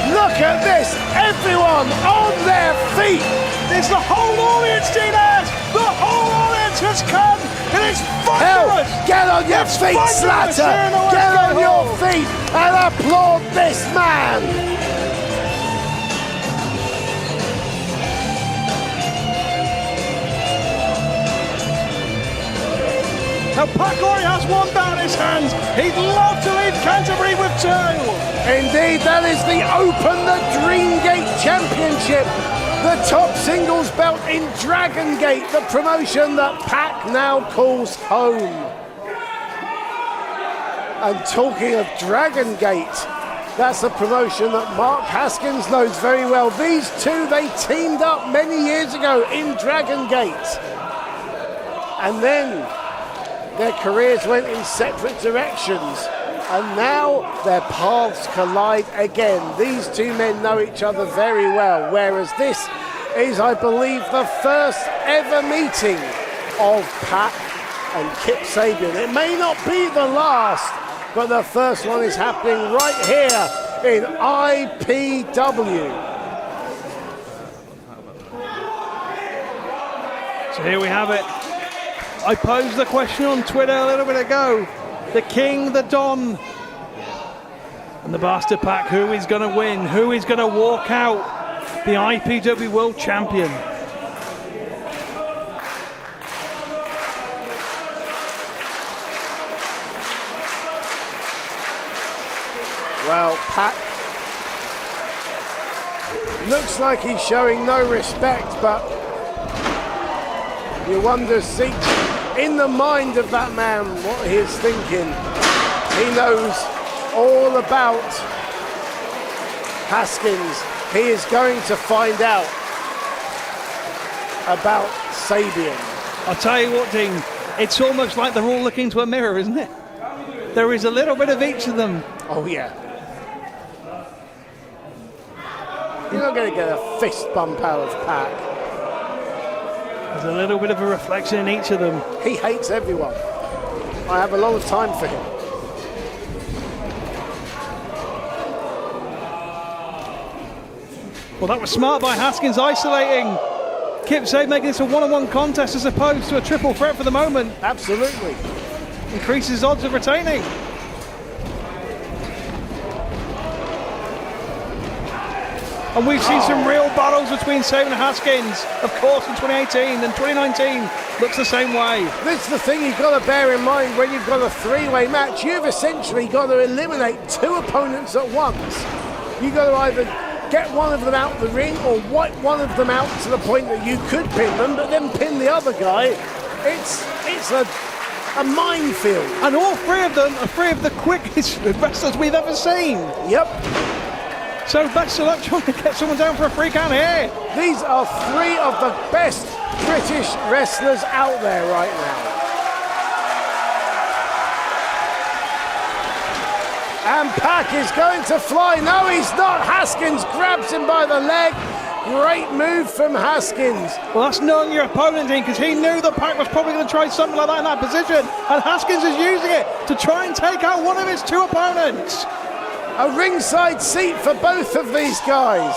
Look at this, everyone on their feet. There's the whole audience, Diaz. The whole audience has come. And it's Hell, thunderous. get on your It's feet, thunderous here in the Slatter. Get Westgate on your Hall. feet and applaud this man. Now Pac already has one bout in his hands. He'd love to leave Canterbury with 2. Indeed, that is the Open the Dreamgate Championship. The top singles belt in Dragon Gate, the promotion that Pac now calls home. And talking of Dragon Gate, that's a promotion that Mark Haskins knows very well. These two, they teamed up many years ago in Dragon Gate. And then their careers went in separate directions. And now their paths collide again. These two men know each other very well, whereas this is, I believe, the first ever meeting of Pac and Kip Sabian. It may not be the last, but the first one is happening right here in IPW. So here we have it. I posed the question on Twitter a little bit ago. The King, the Don, and the Bastard Pac. Who is going to win? Who is going to walk out the IPW World Champion? Well, Pac looks like he's showing no respect, but You wonder, see, in the mind of that man, what he is thinking. He knows all about Haskins. He is going to find out about Sabian. I'll tell you what, Dean, it's almost like they're all looking to a mirror, isn't it? There is a little bit of each of them. Oh, yeah. You're not going to get a fist bump out of Pac. There's a little bit of a reflection in each of them. He hates everyone. I have a lot of time for him. Well, that was smart by Haskins, isolating Kip Sabian, making this a one-on-one contest as opposed to a triple threat for the moment. Absolutely. Increases odds of retaining. And we've seen some real battles between Sabian and Haskins, of course, in 2018, and 2019 looks the same way. This is the thing you've got to bear in mind when you've got a three-way match. You've essentially got to eliminate two opponents at once. You've got to either get one of them out the ring or wipe one of them out to the point that you could pin them, but then pin the other guy. It's a minefield. And all three of them are three of the quickest wrestlers we've ever seen. Yep. So best of luck trying to get someone down for a free count here. These are three of the best British wrestlers out there right now. And Pac is going to fly. No, he's not. Haskins grabs him by the leg. Great move from Haskins. Well, that's knowing your opponent, Dean, because he knew that Pac was probably going to try something like that in that position. And Haskins is using it to try and take out one of his two opponents. A ringside seat for both of these guys.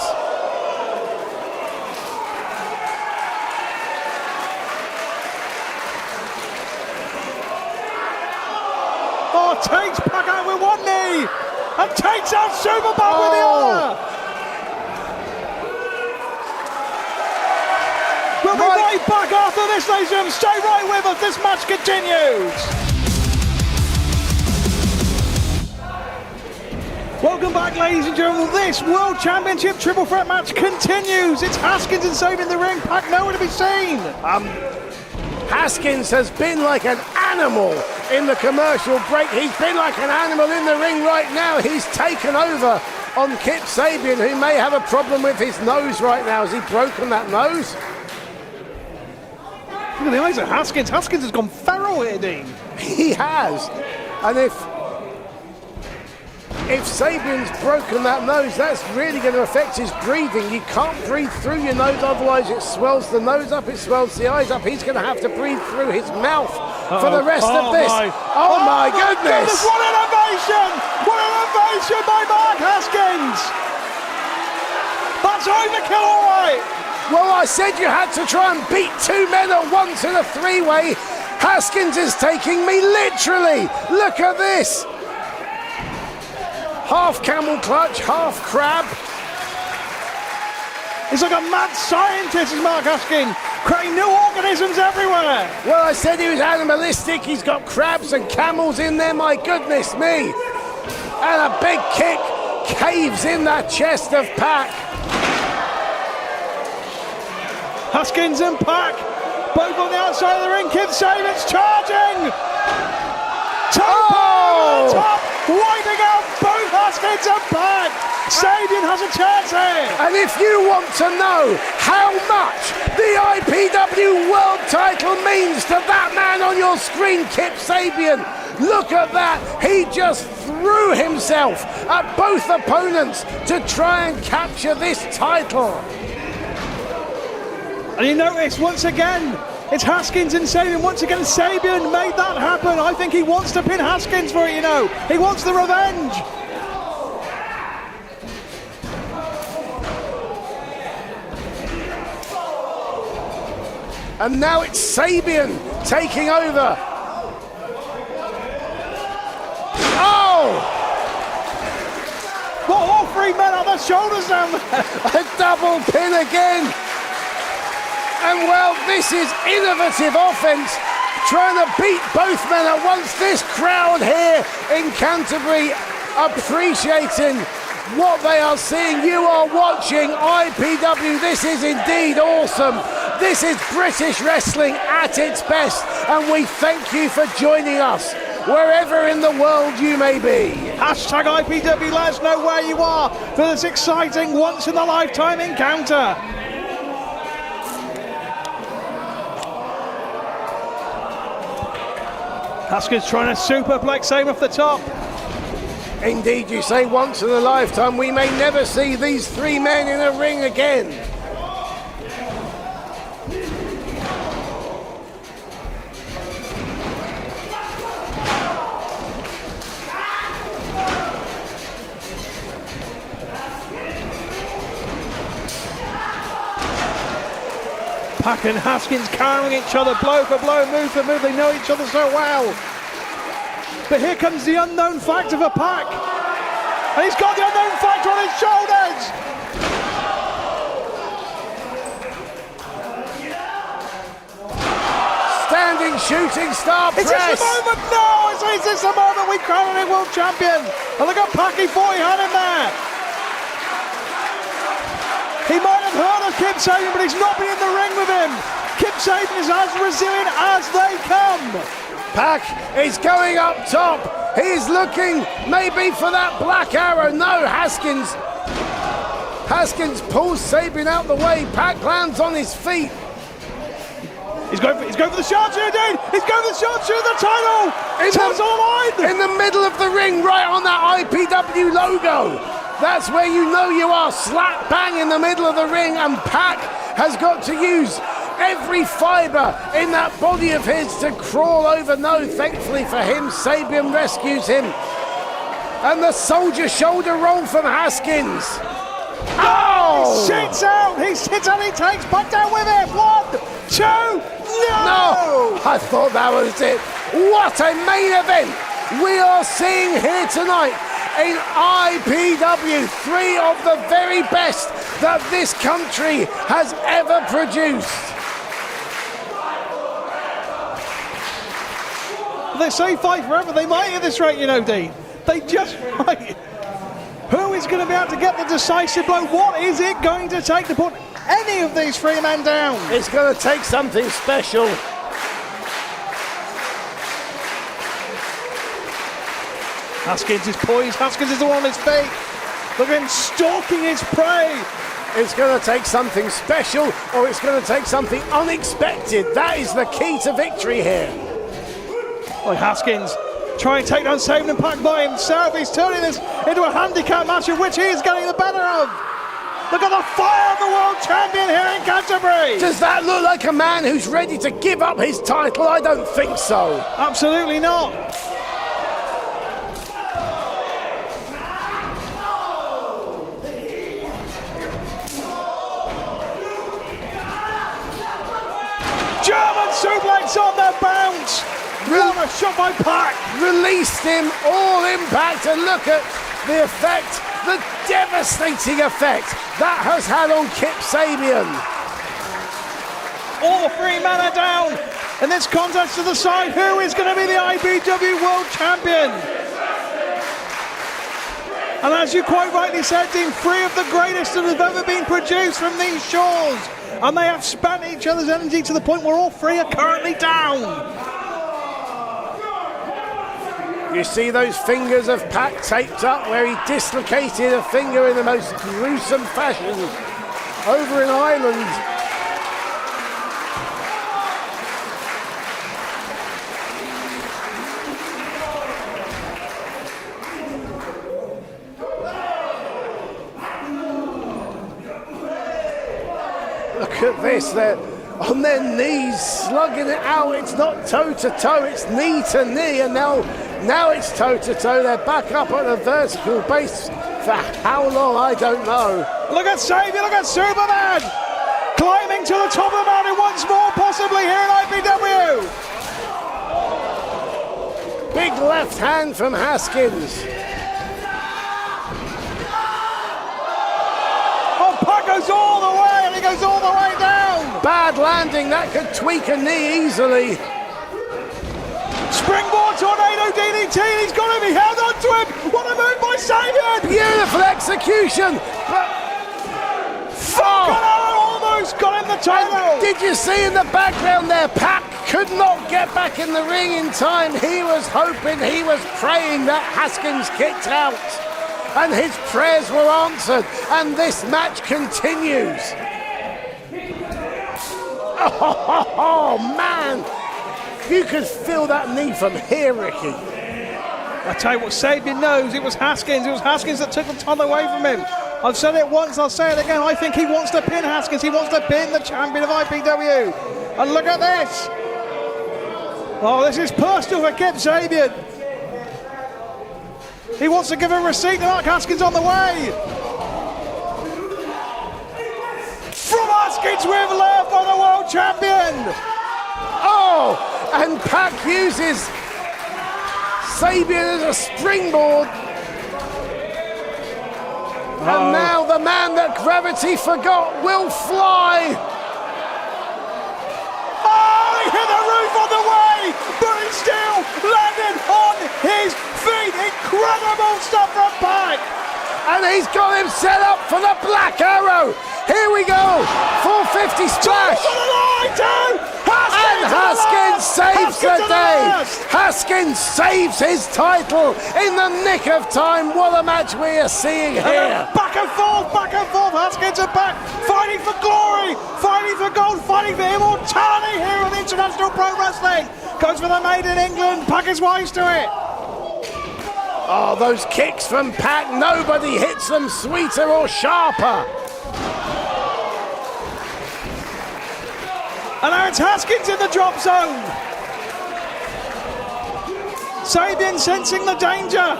Oh, takes Pac out with one knee and takes out Superbad with the other. We'll be right back after this, ladies and gentlemen. Stay right with us. This match continues. Welcome back, ladies and gentlemen. This World Championship Triple Threat match continues. It's Haskins and Sabian in the ring. Pac nowhere to be seen. Haskins has been like an animal in the commercial break. He's been like an animal in the ring right now. He's taken over on Kip Sabian, who may have a problem with his nose right now. Has he broken that nose? Look at the eyes of Haskins. Haskins has gone feral here, Dean. He has. And if Sabian's broken that nose, that's really going to affect his breathing. You can't breathe through your nose, otherwise it swells the nose up, it swells the eyes up. He's going to have to breathe through his mouth for the rest of this. Oh my goodness! What an innovation! What an innovation by Mark Haskins! That's overkill, all right. Well, I said you had to try and beat two men at once in a three-way. Haskins is taking me literally. Look at this. Half camel clutch, half crab. He's like a mad scientist, is Mark Haskins, creating new organisms everywhere. Well, I said he was animalistic. He's got crabs and camels in there, my goodness me. And a big kick caves in that chest of Pac. Haskins and Pac, both on the outside of the ring. Kip Sabian's charging. Oh! Top, wiping out both Haskins and Pac. Sabian has a chance here. And if you want to know how much the IPW World title means to that man on your screen, Kip Sabian, look at that. He just threw himself at both opponents to try and capture this title. And you notice, once again, it's Haskins and Sabian. Once again, Sabian made that happen. I think he wants to pin Haskins for it, you know. He wants the revenge. And now it's Sabian taking over. Oh! Well, all three men on their shoulders down there. A double pin again. And well, this is innovative offense, trying to beat both men at once. This crowd here in Canterbury appreciating what they are seeing. You are watching IPW. This is indeed awesome. This is British wrestling at its best, and we thank you for joining us wherever in the world you may be. Hashtag IPW, let us know where you are for this exciting once-in-a-lifetime encounter. Haskins trying to superplex aim off the top. Indeed, you say once in a lifetime. We may never see these three men in a ring again. Pac and Haskins carrying each other blow for blow, move for move. They know each other so well. But here comes the unknown factor for Pac. And he's got the unknown factor on his shoulders. Standing shooting star press. Is this the moment? No! Is this the moment we crown a world champion? And look at Pac, he thought he had him there. He might have heard of Kip Sabian, but he's not been in the ring with him. Kip Sabian is as resilient as they come. Pac is going up top. He's looking maybe for that black arrow. No, Haskins pulls Sabian out the way. Pac lands on his feet. He's going for the sharpshooter, dude. He's going for the sharpshooter, the title. Taps on the line. In the middle of the ring, right on that IPW logo. That's where you know you are, slap bang in the middle of the ring, and Pac has got to use every fibre in that body of his to crawl over. No, thankfully for him, Sabian rescues him. And the soldier shoulder roll from Haskins. Oh! He sits out, he sits and he takes Pac down with him. 1, 2, no! I thought that was it. What a main event we are seeing here tonight. In IPW, 3 of the very best that this country has ever produced. They say fight forever, they might at this rate, you know, Dean. They just might. Who is going to be able to get the decisive blow? What is it going to take to put any of these 3 men down? It's going to take something special. Haskins is poised, Haskins is the one on his feet. Look at him stalking his prey. It's going to take something special, or it's going to take something unexpected. That is the key to victory here. Like Haskins trying to take down Sabian and Pac by himself. He's turning this into a handicap match in which he is getting the better of. Look at the fire of the world champion here in Canterbury. Does that look like a man who's ready to give up his title? I don't think so. Absolutely not. German suplex on the bounce. What a shot by Pac. Released him, all impact, and look at the effect, the devastating effect that has had on Kip Sabian. All 3 men are down in this contest to the side. Who is going to be the IPW World Champion? And as you quite rightly said, Dean, 3 of the greatest that have ever been produced from these shores. And they have spent each other's energy to the point where all 3 are currently down. You see those fingers of Pac taped up where he dislocated a finger in the most gruesome fashion over in Ireland. Look at this, they're on their knees, slugging it out. It's not toe-to-toe, it's knee-to-knee, and now it's toe-to-toe. They're back up at the vertical base for how long, I don't know. Look at Sabian, look at Superman! Climbing to the top of the mountain once more, possibly here in IPW! Big left hand from Haskins. Oh, Pac goes all the way, and he goes all the way down! Bad landing, that could tweak a knee easily. Springboard tornado DDT, and he's got him, he held on to him. What a move by Sabian! Beautiful execution. But Almost got him the title. did you see in the background there, Pac could not get back in the ring in time. He was hoping, he was praying that Haskins kicked out. And his prayers were answered. And this match continues. Oh, man. You could feel that knee from here, Ricky. I tell you what, Sabian knows it was Haskins. It was Haskins that took the title away from him. I've said it once, I'll say it again. I think he wants to pin Haskins. He wants to pin the champion of IPW. And look at this. Oh, this is personal for Kip Sabian. He wants to give a receipt to Mark Haskins on the way. From Haskins with love on the world champion. Oh, and Pac uses Sabian as a springboard. And now the man that gravity forgot will fly. Oh, he hit the roof on the way, but he still landed on his feet. Incredible stuff from Pac. And he's got him set up for the Black Arrow. Here we go. 450 splash. And Haskins saves the day. Haskins saves his title in the nick of time. What a match we are seeing here. Back and forth, Haskins and Pac fighting for glory, fighting for gold, fighting for immortality here on International Pro Wrestling. Goes for the Made in England. Pac is wise to it. Oh, those kicks from Pac, nobody hits them sweeter or sharper. And now it's Haskins in the drop zone. Sabian sensing the danger.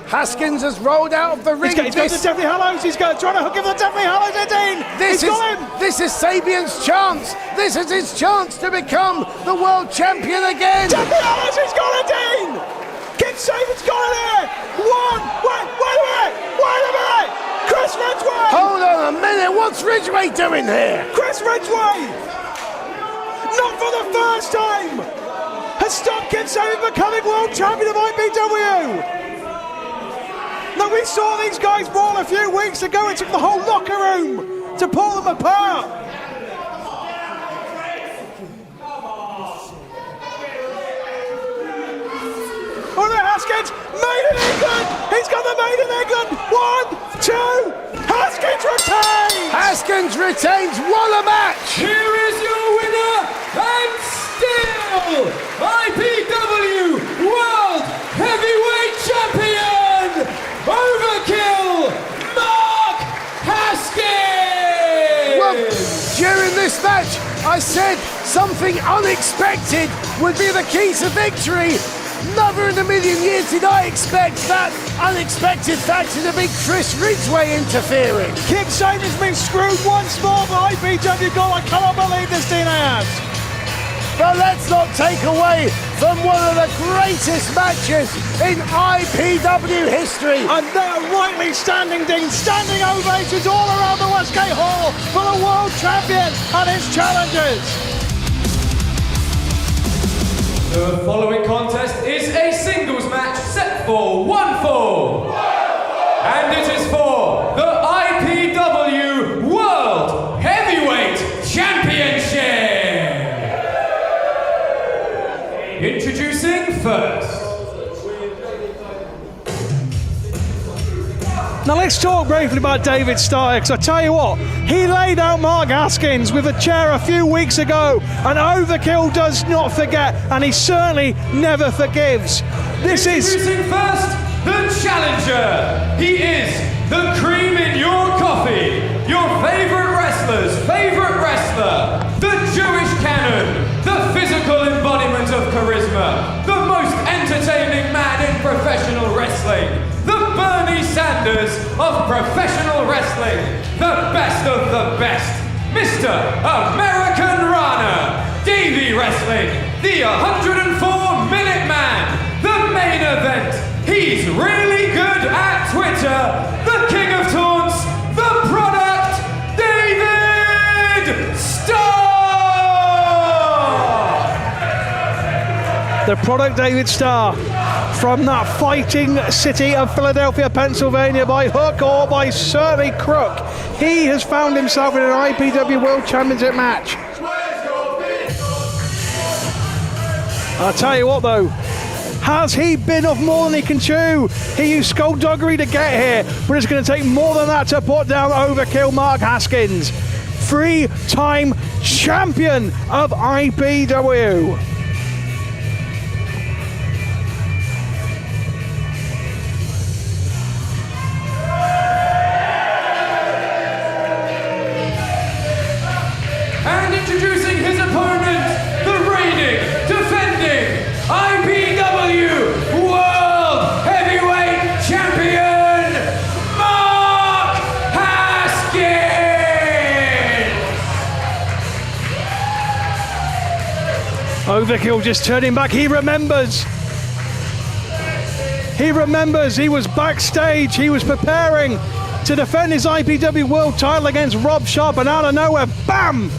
Haskins has rolled out of the ring. He's going to Deathly Hallows. He's trying to hook him the Deathly Hallows. He's got him. This is Sabian's chance. This is his chance to become the world champion again. Deathly Hallows, he's got it, Dean. Kip Sabian's got it here. Wait a minute. Chris Ridgway. Hold on a minute. What's Ridgway doing here? Chris Ridgway, not for the first time, has stopped Kip Sabian becoming world champion of IPW. Now, we saw these guys brawl a few weeks ago. It took the whole locker room to pull them apart. Oh, there, Haskins, Made in England. He's got the Made in England. 1, 2, Haskins retains. Haskins retains. What a match. Here is your winner and still IPW World Heavyweight Champion, Overkill, Mark Haskins! Well, during this match, I said something unexpected would be the key to victory. Never in a million years did I expect that unexpected factor to be Chris Ridgway interfering. Kip Sabian's been screwed once more by IPW goal. I cannot believe this, Dean Ayers. But let's not take away from one of the greatest matches in IPW history. And they're rightly standing, Dean. Standing ovations all around the Westgate Hall for the world champion and his challengers. The following contest is a singles match set for 1 fall. And it is for the IPW World Heavyweight Championship. Introducing first. Now let's talk briefly about David Starr, because I tell you what, he laid out Mark Haskins with a chair a few weeks ago, and Overkill does not forget, and he certainly never forgives. This is... Introducing first, the challenger. He is the cream in your coffee, your favorite wrestler's favorite wrestler, the Jewish Cannon, the physical embodiment of charisma, the most entertaining man in professional wrestling, the Bernie Sanders of professional wrestling, the best of the best, Mr. American Rana, Davey Wrestling, the 104-minute man, the main event. He's really good at Twitter, the king of taunts, the product, David Starr! The product David Starr from that fighting city of Philadelphia, Pennsylvania, by hook or by certainly crook. He has found himself in an IPW World Championship match. I'll tell you what though, has he been off more than he can chew? He used skullduggery to get here, but it's going to take more than that to put down Overkill Mark Haskins, 3-time champion of IPW. And introducing his opponent, the reigning, defending IPW World Heavyweight Champion, Mark Haskins! Overkill just turning back. He remembers. He was backstage. He was preparing to defend his IPW World title against Rob Sharp, and out of nowhere, bam!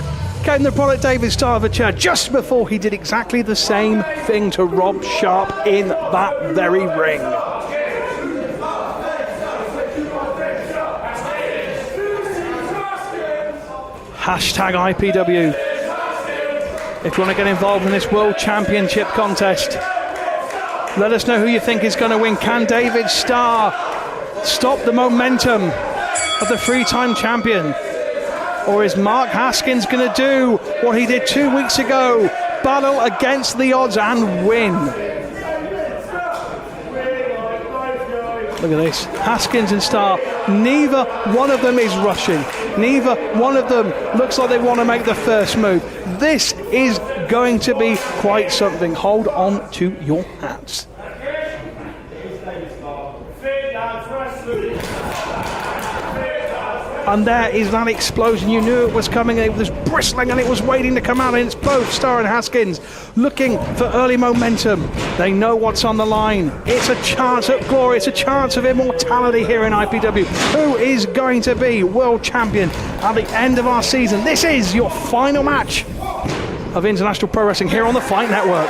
Came the product David Starr of a chair just before he did exactly the same thing to Rob Sharp in that very ring. Hashtag IPW. If you want to get involved in this World Championship contest, let us know who you think is going to win. Can David Starr stop the momentum of the 3-time champion? Or is Mark Haskins going to do what he did 2 weeks ago, battle against the odds and win? Look at this, Haskins and Starr, neither one of them is rushing. Neither one of them looks like they want to make the first move. This is going to be quite something. Hold on to your hats. And there is that explosion. You knew it was coming. It was bristling and it was waiting to come out. And it's both Starr and Haskins looking for early momentum. They know what's on the line. It's a chance at glory. It's a chance of immortality here in IPW. Who is going to be world champion at the end of our season? This is your final match of International Pro Wrestling here on the Fight Network.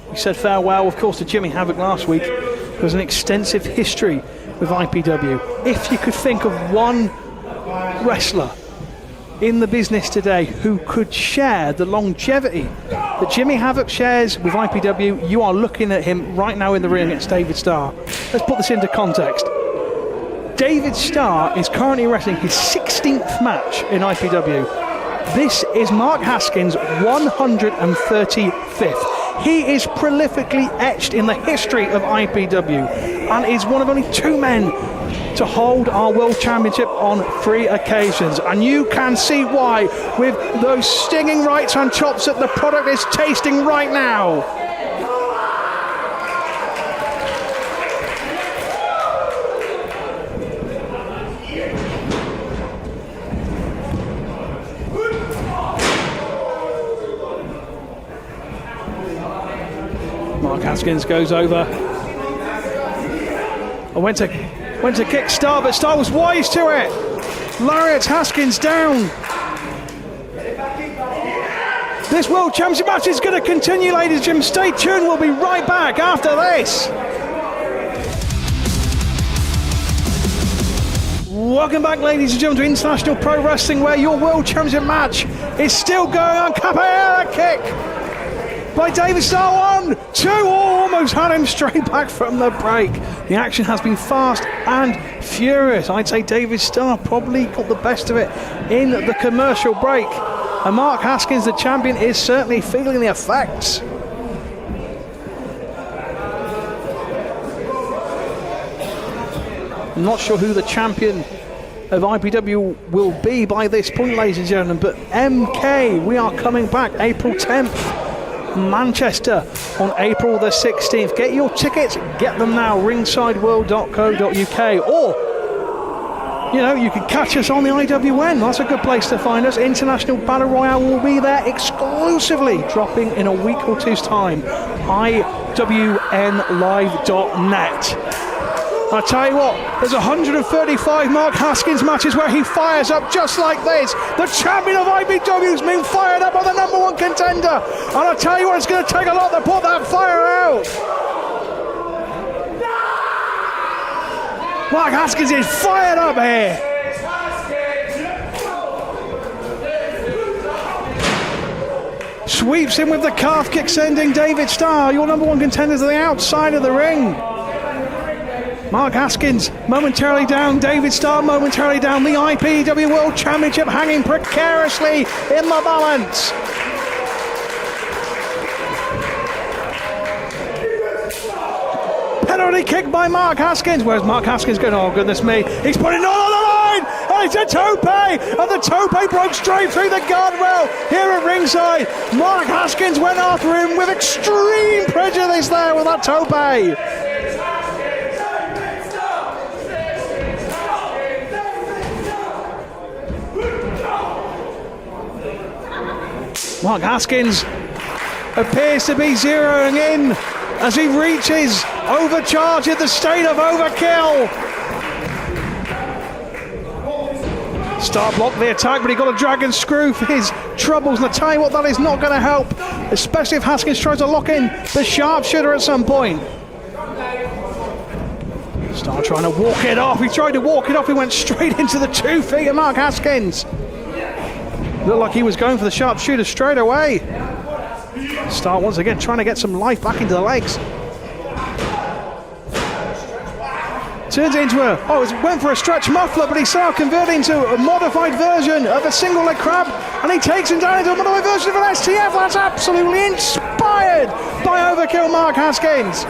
We said farewell, of course, to Jimmy Havoc last week. There was an extensive history with IPW. If you could think of one wrestler in the business today who could share the longevity that Jimmy Havoc shares with IPW, you are looking at him right now in the ring against David Starr. Let's put this into context. David Starr is currently wrestling his 16th match in IPW. This is Mark Haskins' 135th. He is prolifically etched in the history of IPW and is one of only 2 men to hold our World Championship on 3 occasions. And you can see why with those stinging right hand chops that the product is tasting right now. Mark Haskins goes over. I went to kick Starr, but Starr was wise to it. Lariats Haskins down. This World Championship match is going to continue, ladies and gentlemen. Stay tuned. We'll be right back after this. Welcome back, ladies and gentlemen, to International Pro Wrestling, where your World Championship match is still going on. Capoeira kick by David Starr. 1, 2, almost had him straight back from the break. The action has been fast and furious. I'd say David Starr probably got the best of it in the commercial break. And Mark Haskins, the champion, is certainly feeling the effects. I'm not sure who the champion of IPW will be by this point, ladies and gentlemen, but MK, we are coming back April 10th. Manchester on April the 16th. Get your tickets, get them now, ringsideworld.co.uk, or you can catch us on the IWN. That's a good place to find us. International Battle Royale will be there exclusively, dropping in a week or two's time. I WNLive.net. I tell you what, there's 135 Mark Haskins matches where he fires up just like this. The champion of IPW's been fired up by the number one contender. And I tell you what, it's going to take a lot to put that fire out. Mark Haskins is fired up here. Sweeps in with the calf kick, sending David Starr, your number one contender, to the outside of the ring. Mark Haskins momentarily down, David Starr momentarily down. The IPW World Championship hanging precariously in the balance. Penalty kick by Mark Haskins. Where's Mark Haskins going? Oh, goodness me. He's putting it all on the line. And it's a tope. And the tope broke straight through the guardrail here at ringside. Mark Haskins went after him with extreme prejudice there with that tope. Mark Haskins appears to be zeroing in as he reaches overcharge in the state of overkill. Starr blocked the attack, but he got a dragon screw for his troubles. And I tell you what, that is not going to help, especially if Haskins tries to lock in the sharpshooter at some point. Starr trying to walk it off. He tried to walk it off. He went straight into the 2 feet of Mark Haskins. Looked like he was going for the sharpshooter straight away. Starr once again trying to get some life back into the legs. Turns it into went for a stretch muffler, but he's now converting to a modified version of a single leg crab, and he takes him down into a modified version of an STF. That's absolutely inspired by overkill Mark Haskins.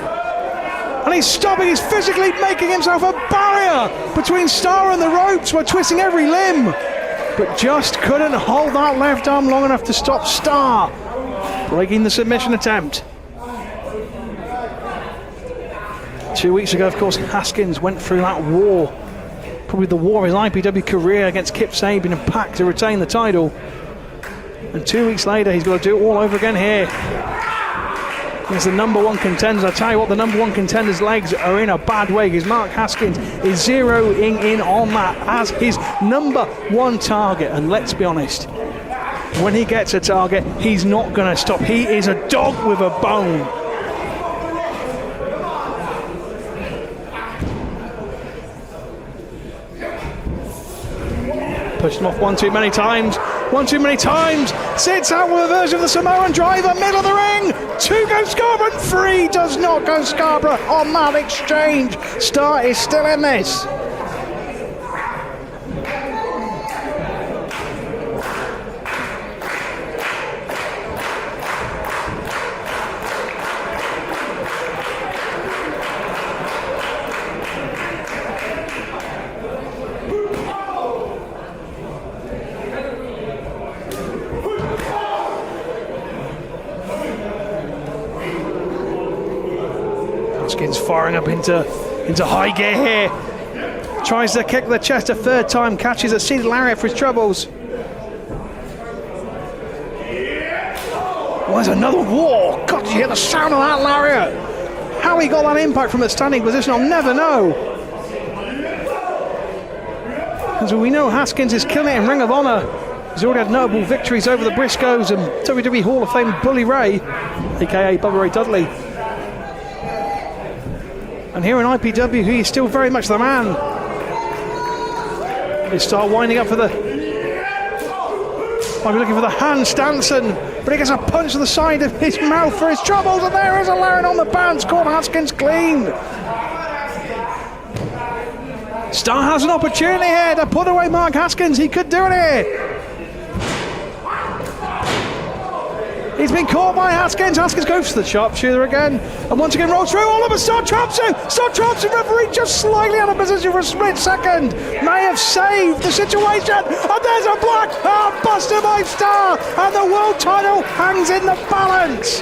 And he's physically making himself a barrier between Starr and the ropes by twisting every limb, but just couldn't hold that left arm long enough to stop Starr breaking the submission attempt. 2 weeks ago, of course, Haskins went through that war, probably the war of his IPW career, against Kip Sabian and Pac to retain the title. And 2 weeks later, he's got to do it all over again here. He's the number one contender. I tell you what, the number one contender's legs are in a bad way because Mark Haskins is zeroing in on that as his number one target. And let's be honest, when he gets a target, he's not going to stop. He is a dog with a bone. Pushed him off one too many times. Sits out with a version of the Samoan driver, middle of the ring. 2 goes Scarborough, and 3 does not go Scarborough on that exchange. Starr is still in this. Haskins firing up into high gear here. Tries to kick the chest a third time, catches a seated lariat for his troubles. Oh, there's another war. God, you hear the sound of that lariat. How he got that impact from a standing position, I'll never know. As we know, Haskins is killing it in Ring of Honor. He's already had notable victories over the Briscoes and WWE Hall of Fame Bully Ray, aka Bubba Ray Dudley. And here in IPW, he is still very much the man. They start winding up for the... Might be looking for the hand Stanson, but he gets a punch to the side of his mouth for his troubles, and there is a lariat on the bounce, caught Haskins clean. Starr has an opportunity here to put away Mark Haskins. He could do it here. He's been caught by Haskins. Haskins goes for the sharpshooter again, and once again rolls through. All of a sudden, Starr Thompson, referee just slightly out of position for a split second, may have saved the situation. And there's a black arm buster by Starr, and the world title hangs in the balance.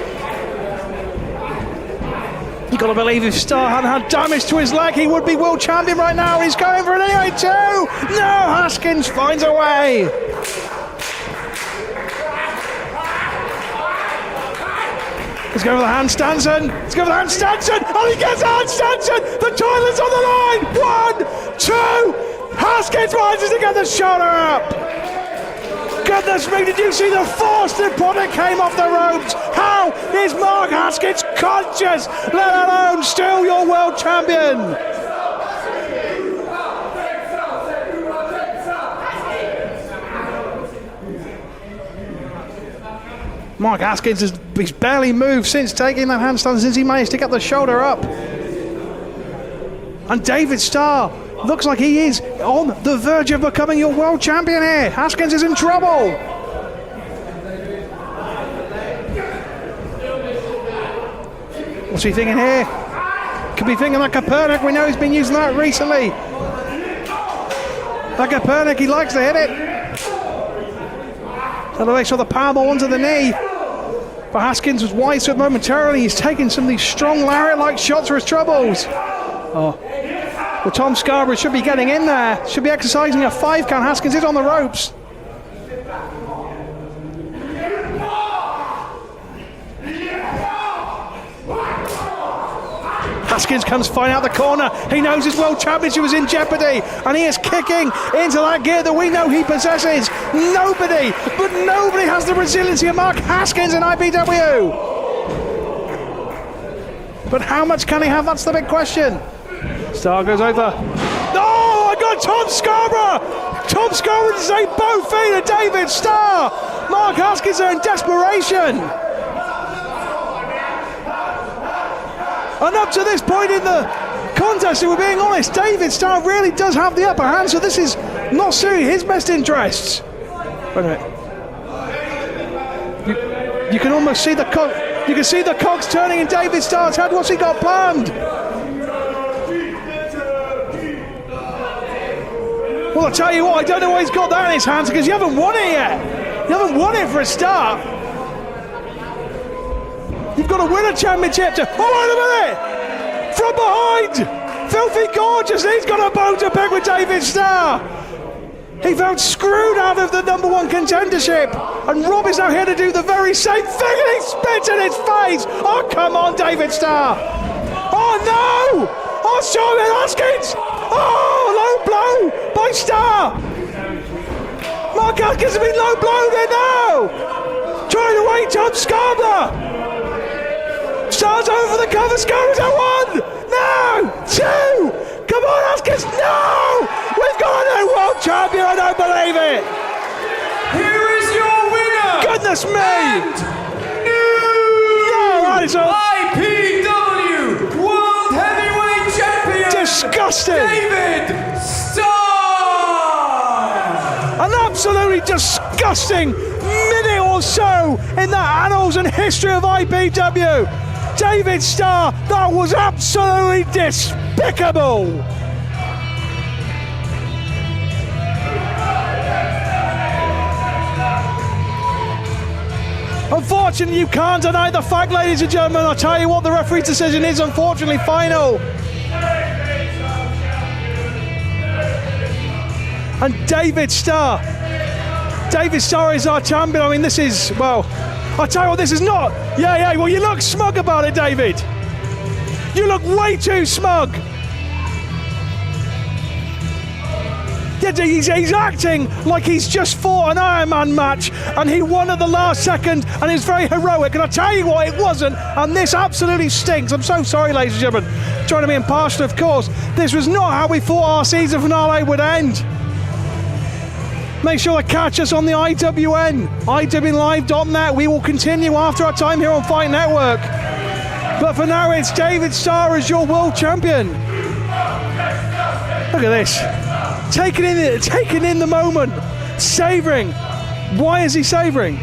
You got to believe if Starr hadn't had damage to his leg, he would be world champion right now. He's going for an anyway too. No, Haskins finds a way. He's going for the handstands. He's going for the handstands. Oh, he gets the handstands. The toilet's on the line. 1, 2. Haskins rises to get the shoulder up. Goodness me, did you see the force that product came off the ropes? How is Mark Haskins conscious, let alone still your world champion? Mark Haskins he's barely moved since taking that handstand, since he managed to get the shoulder up. And David Starr looks like he is on the verge of becoming your world champion here. Haskins is in trouble. What's he thinking here? Could be thinking like Copernic. We know he's been using that recently. Like Copernic, he likes to hit it. So they saw the powerball onto the knee. But Haskins was wise to it momentarily. He's taking some of these strong lariat-like shots for his troubles. Oh. Well, Tom Scarborough should be getting in there. Should be exercising a 5 count. Haskins is on the ropes. Haskins comes flying out the corner. He knows his world championship is in jeopardy, and he is kicking into that gear that we know he possesses. Nobody has the resiliency of Mark Haskins in IPW. But how much can he have? That's the big question. Starr goes over. Oh, I got Tom Scarborough! Tom Scarborough to say both feet of David Starr. Mark Haskins are in desperation. And up to this point in the contest, if we're being honest, David Starr really does have the upper hand, so this is not suiting his best interests. Wait a minute. You can almost see the cogs turning in David Starr's head. What's he got planned? Well, I'll tell you what, I don't know why he's got that in his hands, because you haven't won it yet. You haven't won it for a start. You've got to win a championship to... Oh, wait a minute! From behind! Filthy Gorgeous, he's got a bone to pick with David Starr. He felt screwed out of the #1 contendership. And Rob is now here to do the very same thing, and he spits in his face. Oh, come on, David Starr. Oh, no! Oh, Simon Haskins! Oh, low blow by Starr. Mark Haskins has been low blown in now. Trying to wait Tom Scarborough. Starr's over the cover. Scarborough's at 1. No! 2! Come on, Haskins! No! We've got a new world champion. I don't believe it. Here is your winner. Goodness me! And new IPW World Heavyweight Champion. Disgusting. David Starr. An absolutely disgusting minute or so in the annals and history of IPW. David Starr, that was absolutely despicable. Unfortunately, you can't deny the fact, ladies and gentlemen. I'll tell you what, the referee's decision is unfortunately final. And David Starr is our champion. I mean, this is, well, I'll tell you what, this is not. Yeah, well, you look smug about it, David. You look way too smug. Yeah, he's acting like he's just fought an Iron Man match and he won at the last second and it's very heroic. And I'll tell you what, it wasn't. And this absolutely stinks. I'm so sorry, ladies and gentlemen. Trying to be impartial, of course. This was not how we thought our season finale would end. Make sure to catch us on the IWN, IWNlive.net. We will continue after our time here on Fight Network. But for now, it's David Starr as your world champion. Look at this. Taking in the moment. Savouring. Why is he savouring?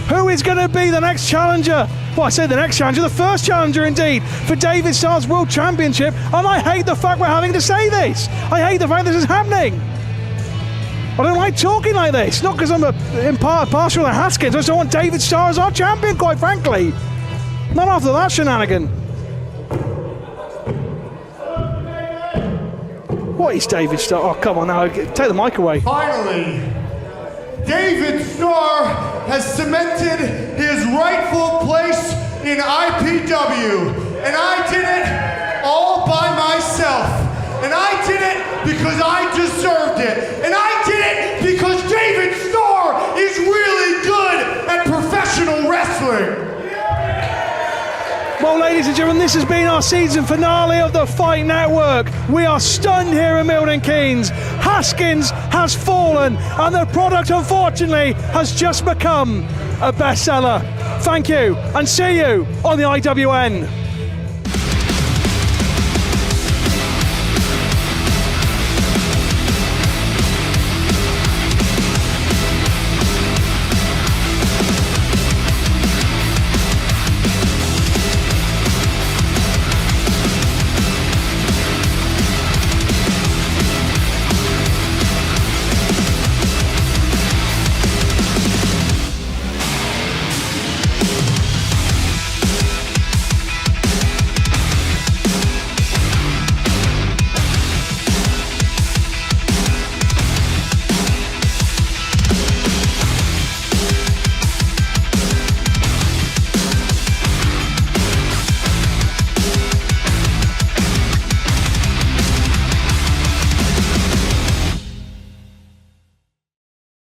Who is going to be the next challenger? Well, I say the next challenger, the first challenger indeed, for David Starr's world championship. And I hate the fact we're having to say this. I hate the fact this is happening. I don't like talking like this, not because I'm partial to Haskins. I just don't want David Starr as our champion, quite frankly. Not after that shenanigan. What is David Starr? Oh, come on now, take the mic away. Finally, David Starr has cemented his rightful place in IPW. And I did it all by myself. And I did it because I deserved it. And I did it because David Starr is really good at professional wrestling. Well, ladies and gentlemen, this has been our season finale of the Fight Network. We are stunned here in Milton Keynes. Haskins has fallen, and the product, unfortunately, has just become a bestseller. Thank you, and see you on the IWN.